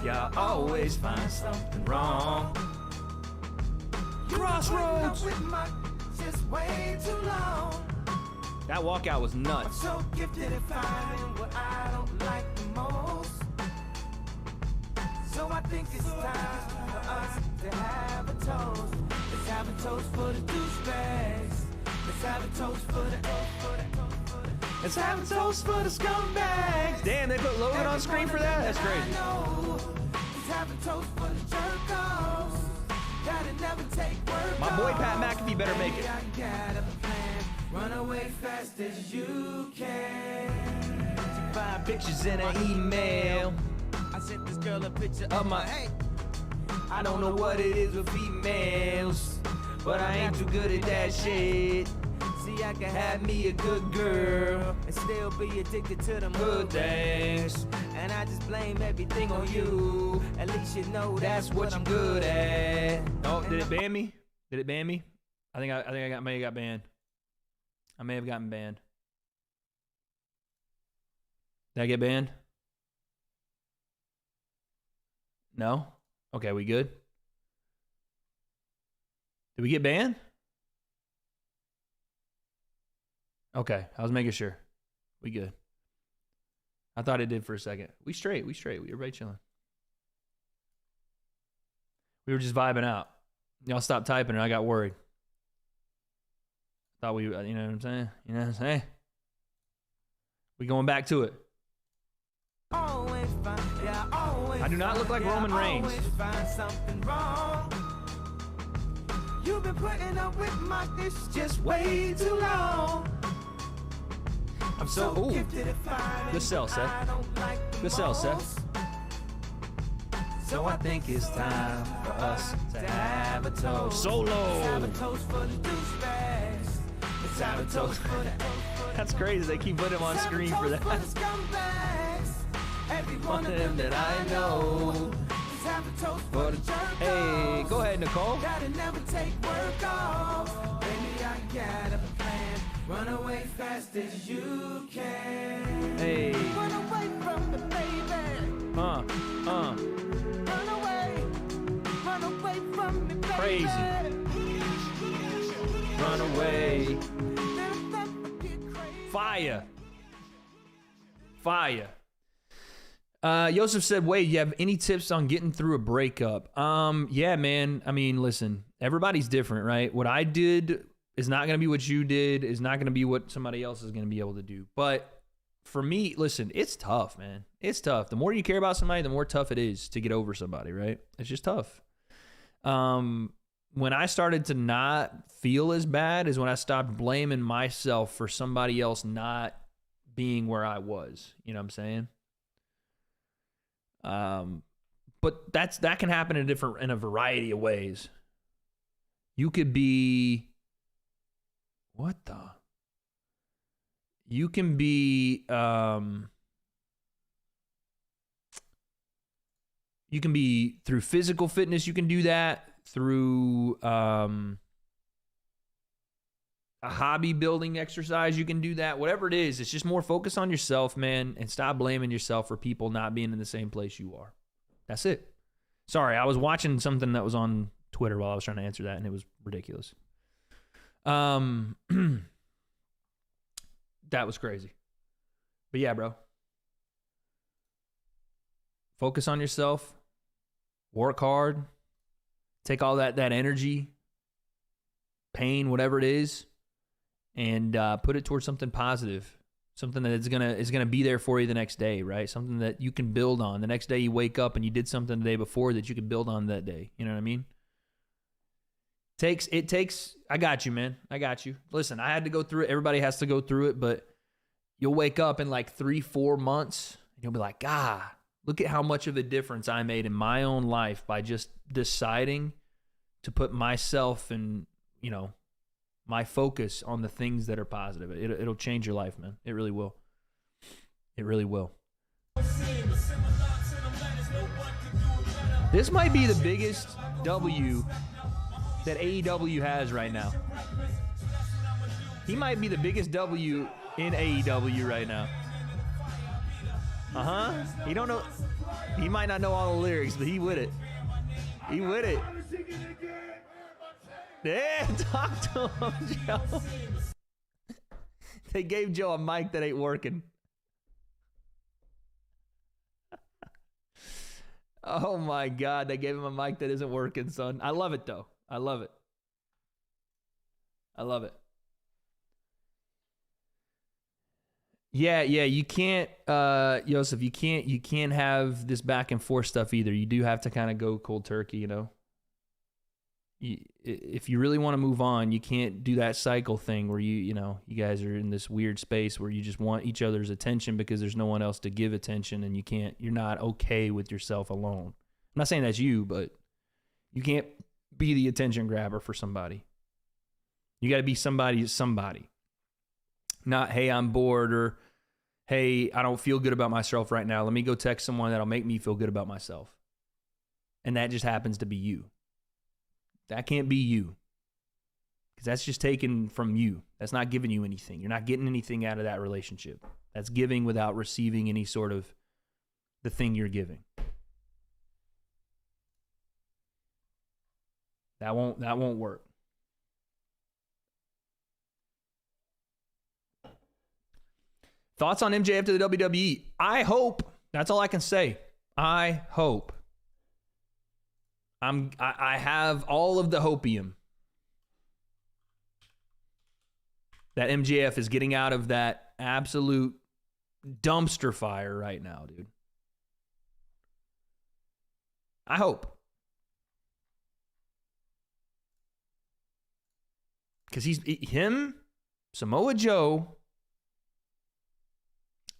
Yeah, I always find something wrong. Crossroads. That walkout was nuts. I'm so gifted at finding what I don't like the most. So I think it's time for us to have a toast. Let's have a toast for the douchebags. Let's have a toast for the Let's have a toast for the scumbags. Damn, they put Logan on screen for that? That's crazy. Let's have a toast for the jerk-offs. Gotta never take work. My boy Pat McAfee better make it. I got a plan. Run away fast as you can. 5 pictures in an email. I sent this girl a picture Of my, I don't know what it is with females, but I ain't too good at that shit. See, I can Have me a good girl, and still be addicted to them good things. And I just blame everything on you. At least you know That's what you're good at. Oh, did it ban me? Did it ban me? I think I may have got banned. I may have gotten banned. Did I get banned? No? Okay, we good? Did we get banned? Okay, I was making sure. We good. I thought it did for a second. We straight. Everybody chilling. We were just vibing out. Y'all stopped typing and I got worried. Thought we, you know what I'm saying? You know what I'm saying? We going back to it. I do not look like Roman Reigns. You've been putting up with my dish just way too long. I'm so, ooh. Good sell, Seth. Good sell, Seth. So I think it's time for us to have a toast. Solo. Let's have a toast for the douchebags. Let's have a toast for the That's crazy. They keep putting him on screen for that. Every one of them that I know. Let's have a toast for the Hey, go ahead, Nicole. Gotta never take work off. Baby, I got a plan. Run away fast as you can. Hey. Run away from the baby. Run away. Run away from me, baby. Crazy. Run away. Fire. Fire. Joseph said, Wade, you have any tips on getting through a breakup? Yeah, man. I mean, listen, everybody's different, right? What I did is not going to be what you did, is not going to be what somebody else is going to be able to do. But for me, listen, it's tough, man. It's tough. The more you care about somebody, the more tough it is to get over somebody, right? It's just tough. When I started to not feel as bad is when I stopped blaming myself for somebody else not being where I was. You know what I'm saying? But that can happen in a variety of ways. You could be, you can be through physical fitness. You can do that through a hobby building exercise. You can do that, whatever it is. It's just more focus on yourself, man, and stop blaming yourself for people not being in the same place you are. That's it. Sorry, I was watching something that was on Twitter while I was trying to answer that, and it was ridiculous. That was crazy. But yeah, bro. Focus on yourself. Work hard. Take all that energy, pain, whatever it is, and put it towards something positive, something that is gonna be there for you the next day, right? Something that you can build on. The next day you wake up and you did something the day before that you could build on that day. You know what I mean? It takes. I got you, man. I got you. Listen, I had to go through it. Everybody has to go through it, but you'll wake up in like 3-4 months and you'll be like, look at how much of a difference I made in my own life by just deciding to put myself and, my focus on the things that are positive. It'll change your life, man. It really will. It really will. This might be the biggest W that AEW has right now. He might be the biggest W in AEW right now. He don't know. He might not know all the lyrics, but he with it. He with it. Yeah, talk to him, Joe. They gave Joe a mic that ain't working. Oh my God, they gave him a mic that isn't working, son. I love it though. I love it. I love it. Yeah, you can't, Joseph, you can't have this back and forth stuff either. You do have to kind of go cold turkey, you know? If you really want to move on, you can't do that cycle thing where you guys are in this weird space where you just want each other's attention because there's no one else to give attention, and you're not okay with yourself alone. I'm not saying that's you, but you can't be the attention grabber for somebody. You got to be somebody. Not, hey, I'm bored, or hey, I don't feel good about myself right now. Let me go text someone that'll make me feel good about myself. And that just happens to be you. That can't be you. Because that's just taken from you. That's not giving you anything. You're not getting anything out of that relationship. That's giving without receiving any sort of the thing you're giving. That won't work. Thoughts on MJF to the WWE? I hope. That's all I can say. I hope. I have all of the hopium that MJF is getting out of that absolute dumpster fire right now, dude. I hope. Because him, Samoa Joe.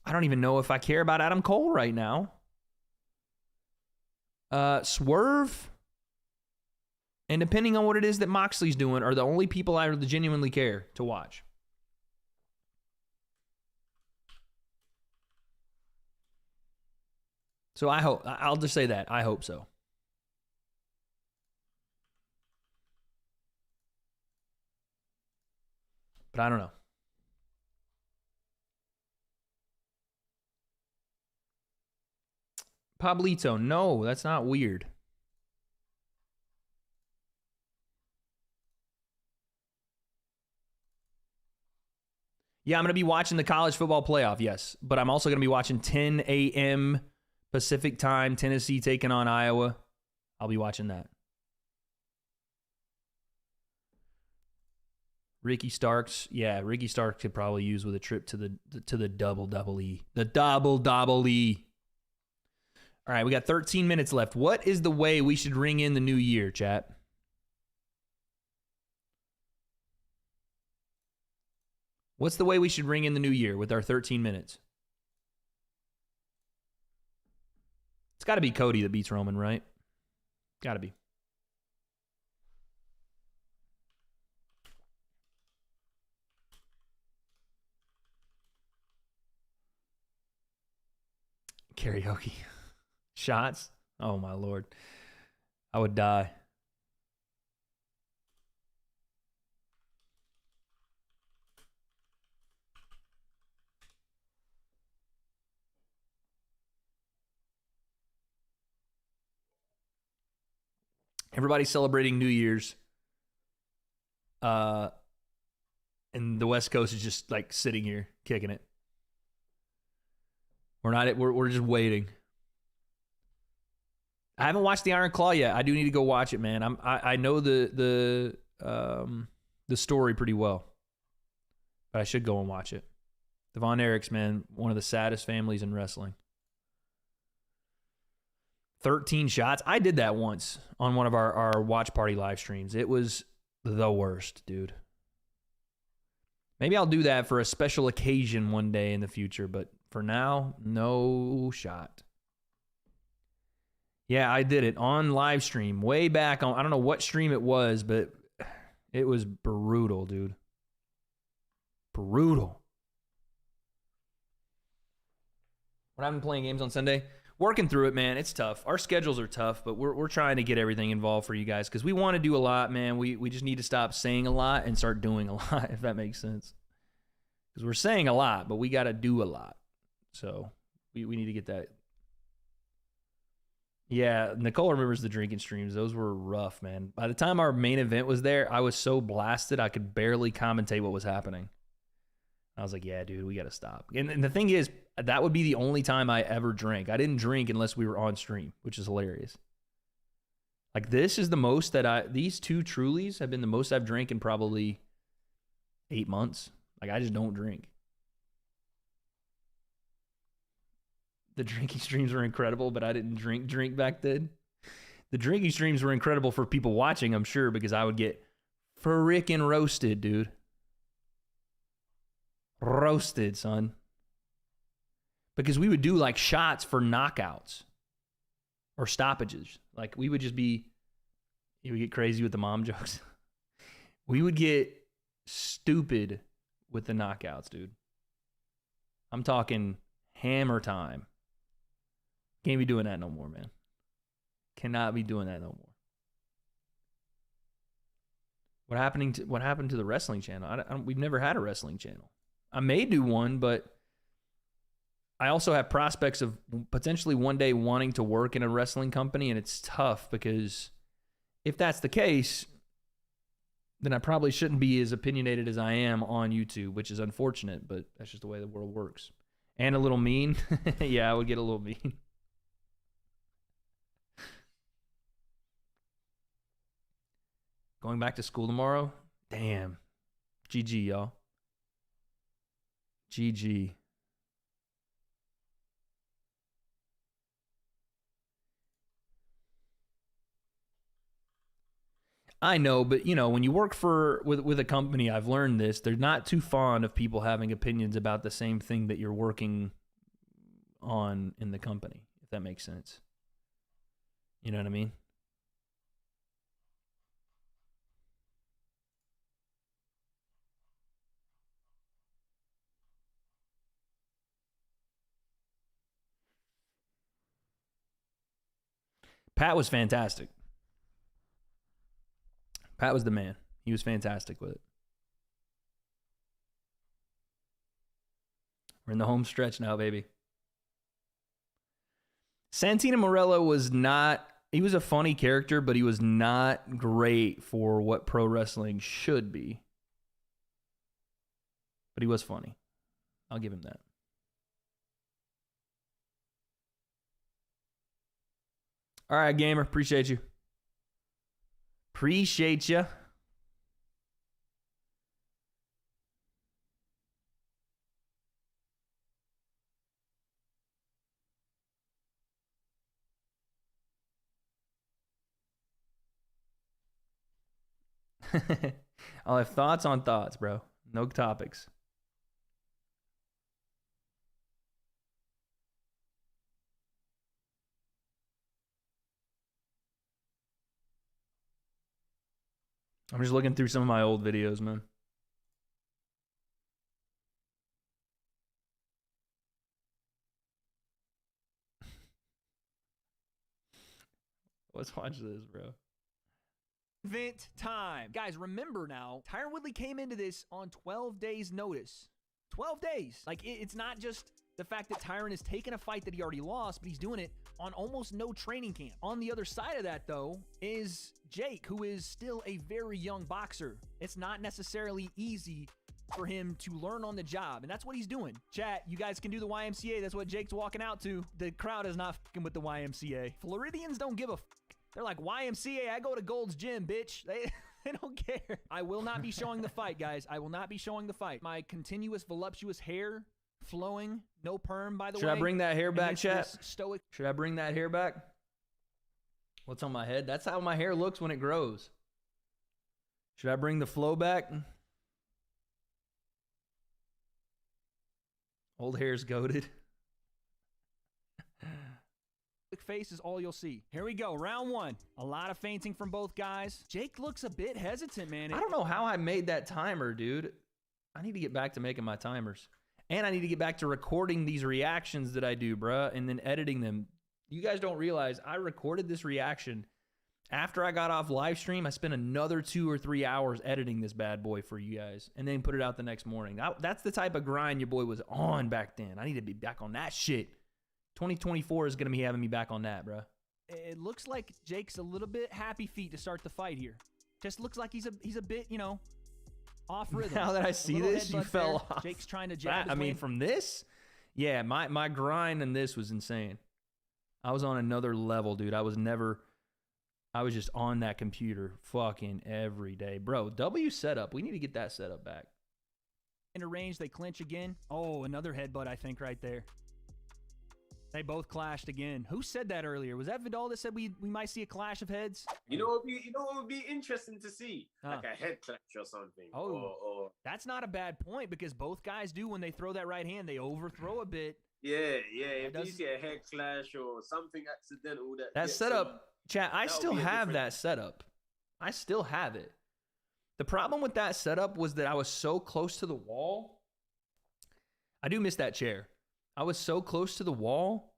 I don't even know if I care about Adam Cole right now. Swerve, and depending on what it is that Moxley's doing, are the only people I genuinely care to watch. So I'll just say that. I hope so. But I don't know. Pablito, no, that's not weird. Yeah, I'm going to be watching the college football playoff, yes. But I'm also going to be watching 10 a.m. Pacific time, Tennessee taking on Iowa. I'll be watching that. Ricky Starks, yeah, Ricky Starks could probably use with a trip to the double E. The double E. All right, we got 13 minutes left. What is the way we should ring in the new year, chat? What's the way we should ring in the new year with our 13 minutes? It's got to be Cody that beats Roman, right? Got to be. Karaoke. Shots? Oh, my Lord. I would die. Everybody's celebrating New Year's. And the West Coast is just like sitting here, kicking it. We're just waiting. I haven't watched the Iron Claw yet. I do need to go watch it, man. I know the story pretty well, but I should go and watch it. The Von Erichs, man, one of the saddest families in wrestling. 13 shots. I did that once on one of our watch party live streams. It was the worst, dude. Maybe I'll do that for a special occasion one day in the future, but for now, no shot. Yeah, I did it on live stream way back on, I don't know what stream it was, but it was brutal, dude. Brutal. What happened playing games on Sunday? Working through it, man. It's tough. Our schedules are tough, but we're trying to get everything involved for you guys because we want to do a lot, man. We just need to stop saying a lot and start doing a lot, if that makes sense. Because we're saying a lot, but we got to do a lot. So we need to get that. Yeah, Nicole remembers the drinking streams. Those were rough, man. By the time our main event was there, I was so blasted I could barely commentate what was happening. I was like, yeah, dude, we got to stop. And the thing is, that would be the only time I ever drank. I didn't drink unless we were on stream, which is hilarious. Like, this is the most that these 2 Trulies have been the most I've drank in probably 8 months. Like, I just don't drink. The drinking streams were incredible, but I didn't drink back then. The drinking streams were incredible for people watching, I'm sure, because I would get frickin' roasted, dude. Roasted, son. Because we would do like shots for knockouts or stoppages. Like, we would just be, you would get crazy with the mom jokes. We would get stupid with the knockouts, dude. I'm talking hammer time. Can't be doing that no more, man. Cannot be doing that no more. What happened to the wrestling channel? We've never had a wrestling channel. I may do one, but I also have prospects of potentially one day wanting to work in a wrestling company, and it's tough because if that's the case, then I probably shouldn't be as opinionated as I am on YouTube, which is unfortunate, but that's just the way the world works. And a little mean. Yeah, I would get a little mean. Going back to school tomorrow? Damn. GG, y'all. GG. I know, but you know, when you work with a company, I've learned this, they're not too fond of people having opinions about the same thing that you're working on in the company, if that makes sense. You know what I mean? Pat was fantastic. Pat was the man. He was fantastic with it. We're in the home stretch now, baby. Santino Morello was not, he was a funny character, but he was not great for what pro wrestling should be. But he was funny. I'll give him that. All right, gamer. Appreciate you. Appreciate you. I'll have thoughts on thoughts, bro. No topics. I'm just looking through some of my old videos, man. Let's watch this, bro. Event time. Guys, remember now, Tyron Woodley came into this on 12 days notice. 12 days. Like, it's not just the fact that Tyron is taking a fight that he already lost, but he's doing it on almost no training camp. On the other side of that, though, is Jake, who is still a very young boxer. It's not necessarily easy for him to learn on the job, and that's what he's doing. Chat, you guys can do the YMCA. That's what Jake's walking out to. The crowd is not fucking with the YMCA. Floridians don't give a fuck. They're like, YMCA, I go to Gold's Gym, bitch. They don't care. I will not be showing the fight, guys. I will not be showing the fight. My continuous voluptuous hair flowing, no perm, by the way. Should I bring that hair back, chat? Stoic. Should I bring that hair back? What's on my head? That's how my hair looks when it grows. Should I bring the flow back? Old hair's goated. Face is all you'll see. Here we go, round one. A lot of feinting from both guys. Jake looks a bit hesitant, man. I don't know how I made that timer, dude. I need to get back to making my timers. And I need to get back to recording these reactions that I do, bruh, and then editing them. You guys don't realize I recorded this reaction after I got off live stream. I spent another 2 or 3 hours editing this bad boy for you guys and then put it out the next morning. That's the type of grind your boy was on back then. I need to be back on that shit. 2024 is going to be having me back on that, bro. It looks like Jake's a little bit happy feet to start the fight here. Just looks like he's a bit, you know, Off rhythm. Now that I A see little this, you headbutt fell there. off. Jake's trying to jab. That, I mean, from this, yeah, my grind in this was insane. I was on another level, dude. I was just on that computer fucking every day. Bro, W setup. We need to get that setup back. Into range, they clinch again. Oh, another headbutt, I think, right there. They both clashed again. Who said that earlier? Was that Vidal that said we might see a clash of heads? You know what would be interesting to see? Huh. Like a head clash or something. Oh. Or That's not a bad point because both guys do when they throw that right hand. They overthrow a bit. yeah. If does- you see a head clash or something accidental That gets setup, chat, I that would still be a have different- that setup. I still have it. The problem with that setup was that I was so close to the wall. I do miss that chair. I was so close to the wall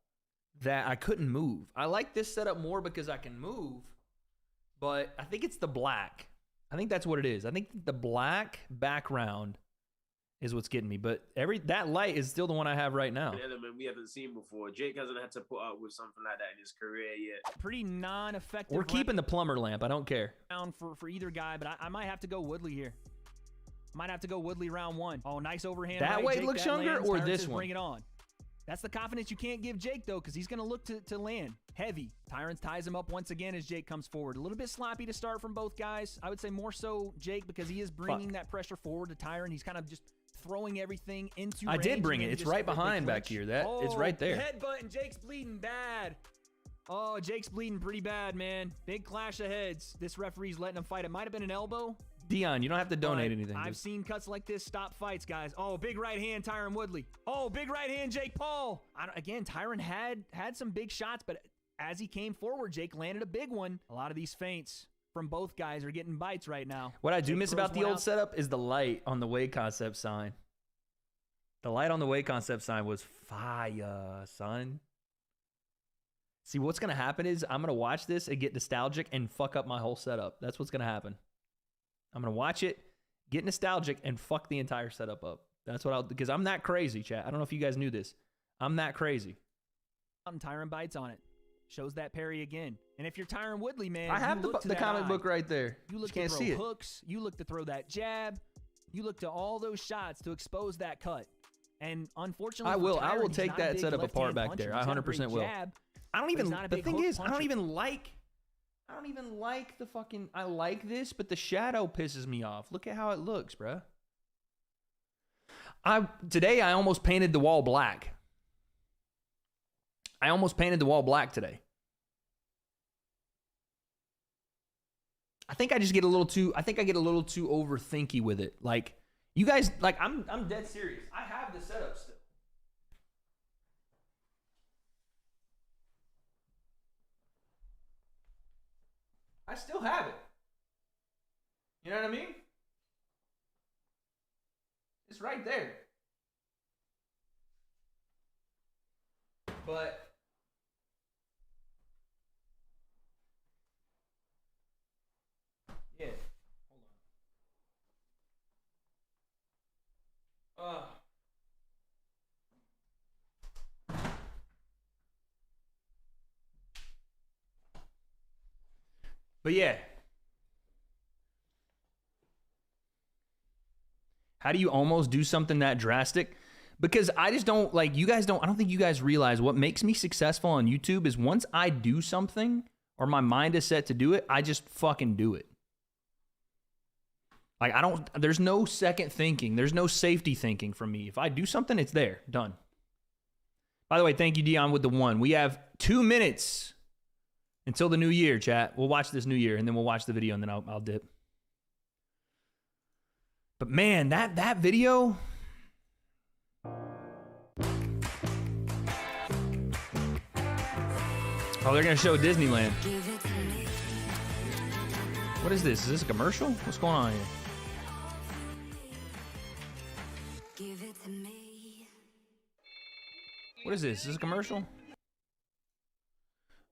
that I couldn't move. I like this setup more because I can move, but I think it's the black. I think that's what it is. I think the black background is what's getting me, but that light is still the one I have right now. an element we haven't seen before. Jake hasn't had to put up with something like that in his career yet. Pretty non-effective. We're keeping the plumber lamp. I don't care. round for either guy, but I might have to go Woodley here. Might have to go Woodley round one. Oh, nice overhand. That right, way it Jake, looks that younger, lands. or Tyron this says one? Bring it on. That's the confidence you can't give Jake, though, because he's going to look to land heavy. Tyron ties him up once again as Jake comes forward. A little bit sloppy to start from both guys. I would say more so Jake because he is bringing that pressure forward to Tyron. He's kind of just throwing everything into I range did bring and it. then It's just right they behind back clinch. here. It's right there. Headbutt and Jake's bleeding bad. Oh, Jake's bleeding pretty bad, man. Big clash of heads. This referee's letting him fight. It might have been an elbow. Dion, you don't have to donate But anything. I've Just- seen cuts like this stop fights, guys. Oh, big right hand, Tyron Woodley. Oh, big right hand, Jake Paul. Again, Tyron had some big shots, but as he came forward, Jake landed a big one. A lot of these feints from both guys are getting bites right now. What I do Jake miss throws about the one old out. setup is the light on the Wade Concept sign. The light on the Wade Concept sign was fire, son. See, what's going to happen is I'm going to watch this and get nostalgic and fuck up my whole setup. That's what's going to happen. I'm going to watch it, get nostalgic, and fuck the entire setup up. That's what I'll do, because I'm that crazy, chat. I don't know if you guys knew this. I'm that crazy. And Tyron bites on it. Shows that parry again. And if you're Tyron Woodley, man, I have you look to the that comic eye. book right there. You look Just can't to see throw it. hooks. You look to throw that jab. You look to all those shots to expose that cut. And unfortunately, I for will. Tyron, I will he's take not a that big setup apart left-hand back puncher. there. He's I got a great 100% will. jab, I don't but he's even. not a The big thing hook is, I don't puncher. even like. I don't even like the fucking. I like this, but the shadow pisses me off. Look at how it looks, bruh. Today I almost painted the wall black. I almost painted the wall black today. I think I just get a little too. I think I get a little too overthinky with it. Like you guys, like I'm dead serious. I have the setup still. I still have it. You know what I mean? It's right there. But yeah, hold on. But yeah. How do you almost do something that drastic? Because I just don't, like, you guys don't, I don't think you guys realize what makes me successful on YouTube is once I do something or my mind is set to do it, I just fucking do it. Like, there's no second thinking. There's no safety thinking from me. If I do something, it's there. Done. By the way, thank you, Dion, with the 1. We have 2 minutes until the new year, chat. We'll watch this new year, and then we'll watch the video, and then I'll dip. But man, that video. Oh, they're gonna show Disneyland. What is this? Is this a commercial? What's going on here? What is this? Is this a commercial?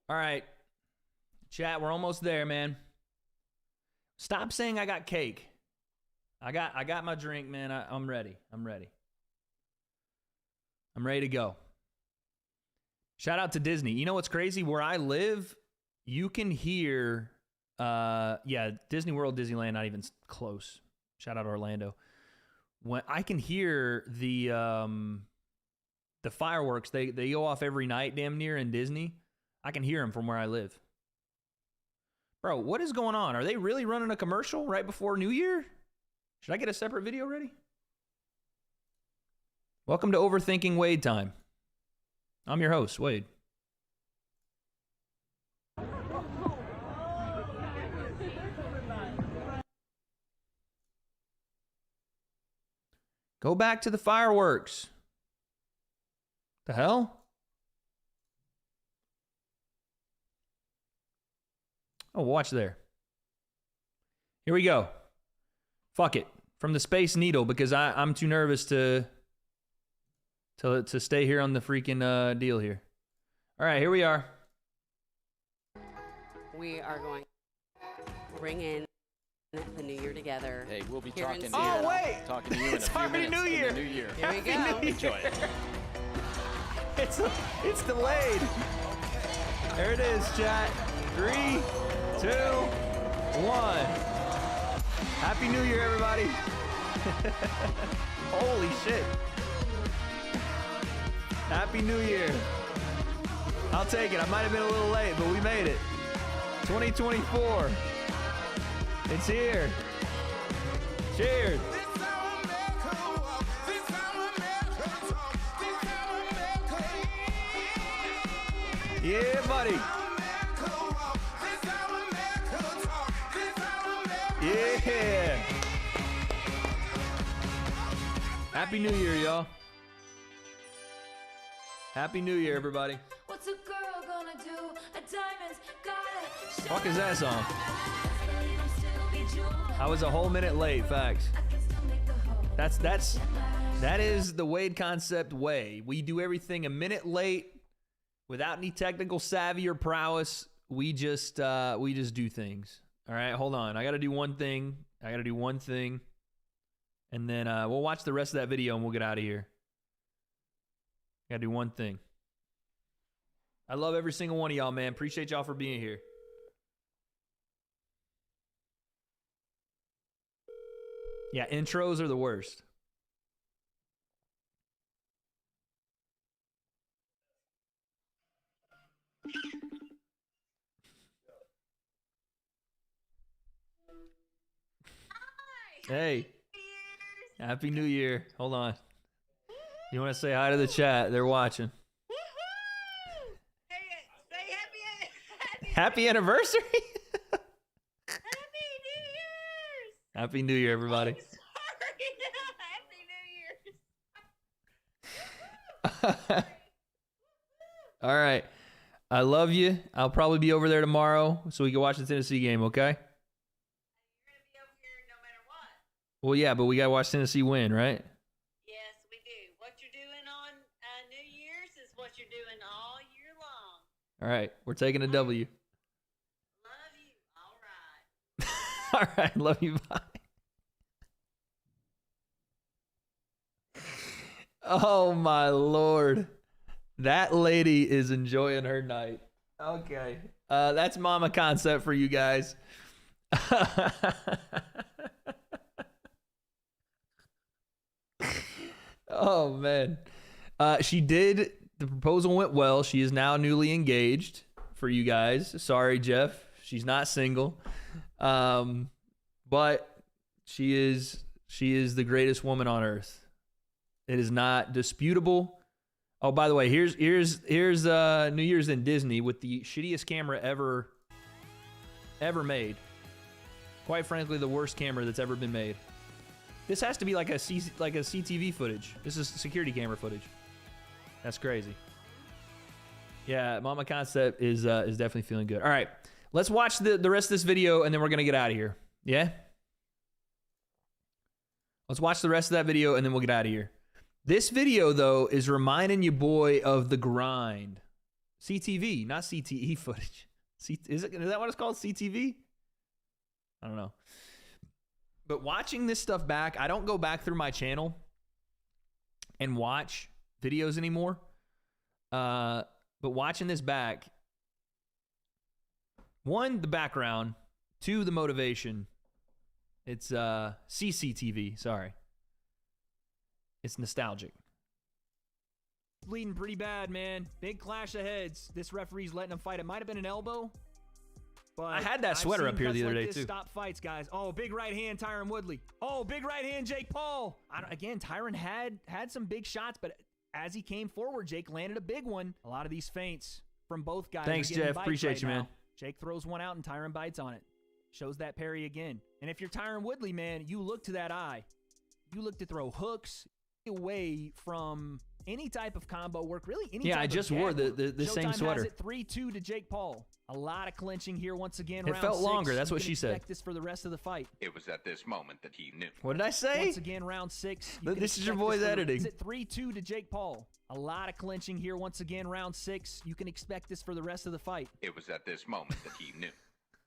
All right. Chat, we're almost there, man. Stop saying I got cake. I got my drink, man. I'm ready. I'm ready to go. Shout out to Disney. You know what's crazy? Where I live, you can hear, Disney World, Disneyland, not even close. Shout out Orlando. When I can hear the fireworks, they go off every night damn near in Disney. I can hear them from where I live. Bro, what is going on? Are they really running a commercial right before New Year? Should I get a separate video ready? Welcome to Overthinking Wade time. I'm your host, Wade. Go back to the fireworks. The hell? Oh, watch there. Here we go. Fuck it. From the Space Needle, because I'm too nervous to stay here on the freaking deal here. All right, here we are. We are going to bring in the new year together. Hey, we'll be here in talking. Seattle. Oh, wait. Talking to you in It's a few already minutes. New Year. In the new year. Here we Happy go. New Year. Enjoy it. It's delayed. There it is, chat. 3, 2, 1. Happy New Year, everybody. Holy shit. Happy New Year. I'll take it. I might have been a little late, but we made it. 2024. It's here. Cheers. Yeah, buddy. Yeah. Happy New Year, y'all. Happy New Year, everybody. What's a girl gonna do? A diamond's got it. Fuck is that song? I was a whole minute late, facts. That is the Wade Concept way. We do everything a minute late without any technical savvy or prowess. We just do things. All right, hold on. I got to do one thing. And then we'll watch the rest of that video and we'll get out of here. I got to do one thing. I love every single one of y'all, man. Appreciate y'all for being here. Yeah, intros are the worst. Hey. Happy New Year. Hold on. You want to say hi to the chat? They're watching. Happy anniversary. Happy New Year, everybody. All right. I love you. I'll probably be over there tomorrow so we can watch the Tennessee game, okay? Well, yeah, but we got to watch Tennessee win, right? Yes, we do. What you're doing on New Year's is what you're doing all year long. All right. We're taking a W. Love you. All right. All right. Love you. Bye. Oh, my Lord. That lady is enjoying her night. Okay. That's Mama Concept for you guys. Oh, man. The proposal went well. She is now newly engaged for you guys. Sorry, Jeff. She's not single. But she is the greatest woman on earth. It is not disputable. Oh, by the way, here's New Year's in Disney with the shittiest camera ever made. Quite frankly, the worst camera that's ever been made. This has to be like a CTV footage. This is security camera footage. That's crazy. Yeah, Mama Concept is definitely feeling good. All right, let's watch the rest of this video and then we're gonna get out of here. Yeah. Let's watch the rest of that video and then we'll get out of here. This video though is reminding you, boy, of the grind. CTV, not CTE footage. Is that what it's called? CTV? I don't know. But watching this stuff back, I don't go back through my channel and watch videos anymore. But watching this back, 1, the background, 2, the motivation. It's CCTV. Sorry. It's nostalgic. Bleeding pretty bad, man. Big clash of heads. This referee's letting him fight. It might have been an elbow. But I had that I've sweater seen up here cuts the other like day, this too. Stop fights, guys. Oh, big right hand, Tyron Woodley. Oh, big right hand, Jake Paul. Again, Tyron had some big shots, but as he came forward, Jake landed a big one. A lot of these feints from both guys. Thanks, are getting Jeff. bites Appreciate right you, man. now. Jake throws one out and Tyron bites on it. Shows that parry again. And if you're Tyron Woodley, man, you look to that eye. You look to throw hooks away from any type of combo work, really any Yeah, type I of just jab wore work. the same Showtime sweater. has it 3-2 to Jake Paul. A lot of clinching here once again. It round felt 6. longer. That's You what can she said. expect this for the rest of the fight. It was at this moment that he knew. What did I say? Once again, round 6. you can This is your expect boy's for the- editing. Is it 3-2 to Jake Paul? A lot of clinching here once again, round 6. You can expect this for the rest of the fight. It was at this moment that he knew.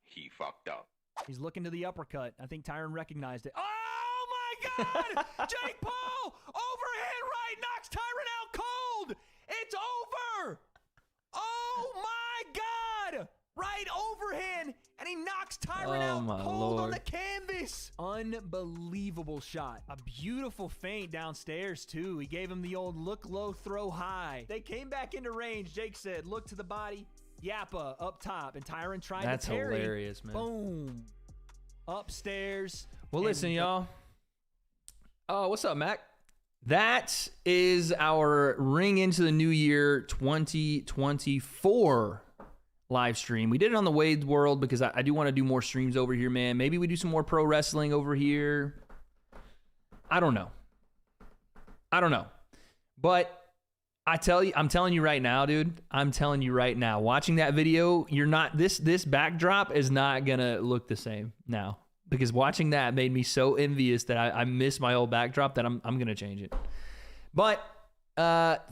He fucked up. He's looking to the uppercut. I think Tyron recognized it. Oh my God! Jake Paul! Overhand right knocks Tyron out cold! It's over! Oh my God! Right overhand, and he knocks Tyron Oh, out my cold on Lord. the canvas. Unbelievable shot. A beautiful feint downstairs, too. He gave him the old look low, throw high. They came back into range. Jake said, look to the body. Yappa up top, and Tyron tried That's to parry. hilarious, man. Boom. Upstairs. Well, and listen, y'all. Oh, what's up, Mac? That is our ring into the new year 2024 live stream. We did it on the Wade's World because I do want to do more streams over here, man. Maybe we do some more pro wrestling over here. I don't know. But I'm telling you right now, dude. I'm telling you right now. Watching that video, you're not this backdrop is not gonna look the same now. Because watching that made me so envious that I miss my old backdrop that I'm gonna change it. But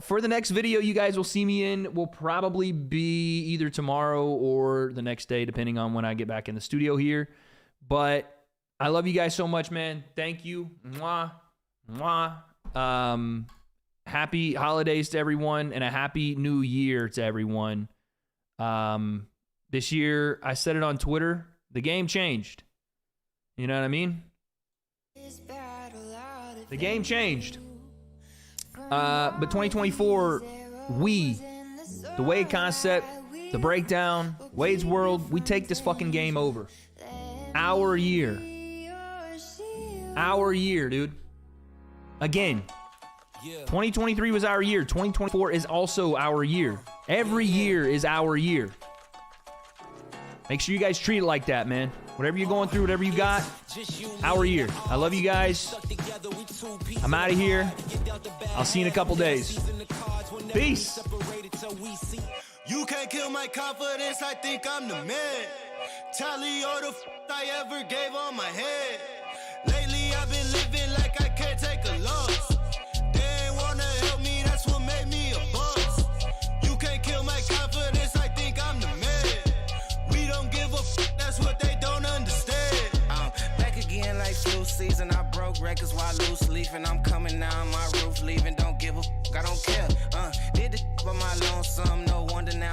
for the next video you guys will see me in will probably be either tomorrow or the next day, depending on when I get back in the studio here. But I love you guys so much, man. Thank you. Mwah. Mwah. Happy holidays to everyone and a happy new year to everyone. This year, I said it on Twitter, the game changed. You know what I mean? The game changed. But 2024, we, the Wade Concept, the Breakdown, Wade's World, we take this fucking game over. Our year. Our year, dude. Again. 2023 was our year. 2024 is also our year. Every year is our year. Make sure you guys treat it like that, man. Whatever you're going through, whatever you got, our year. I love you guys. I'm out of here. I'll see you in a couple days. Peace. You can't kill my confidence, I think I'm the man. Tally all the I ever gave on my head. Lately I've been living like I can't take a loss. They ain't wanna help me, that's what made me a boss. You can't kill my confidence, I think I'm the man. We don't give a that's what they don't understand. I'm back again like flu season. I broke records while loose leafing. I'm coming down my roof, leaving. Don't give a I don't care. Did the by my lonesome, no wonder now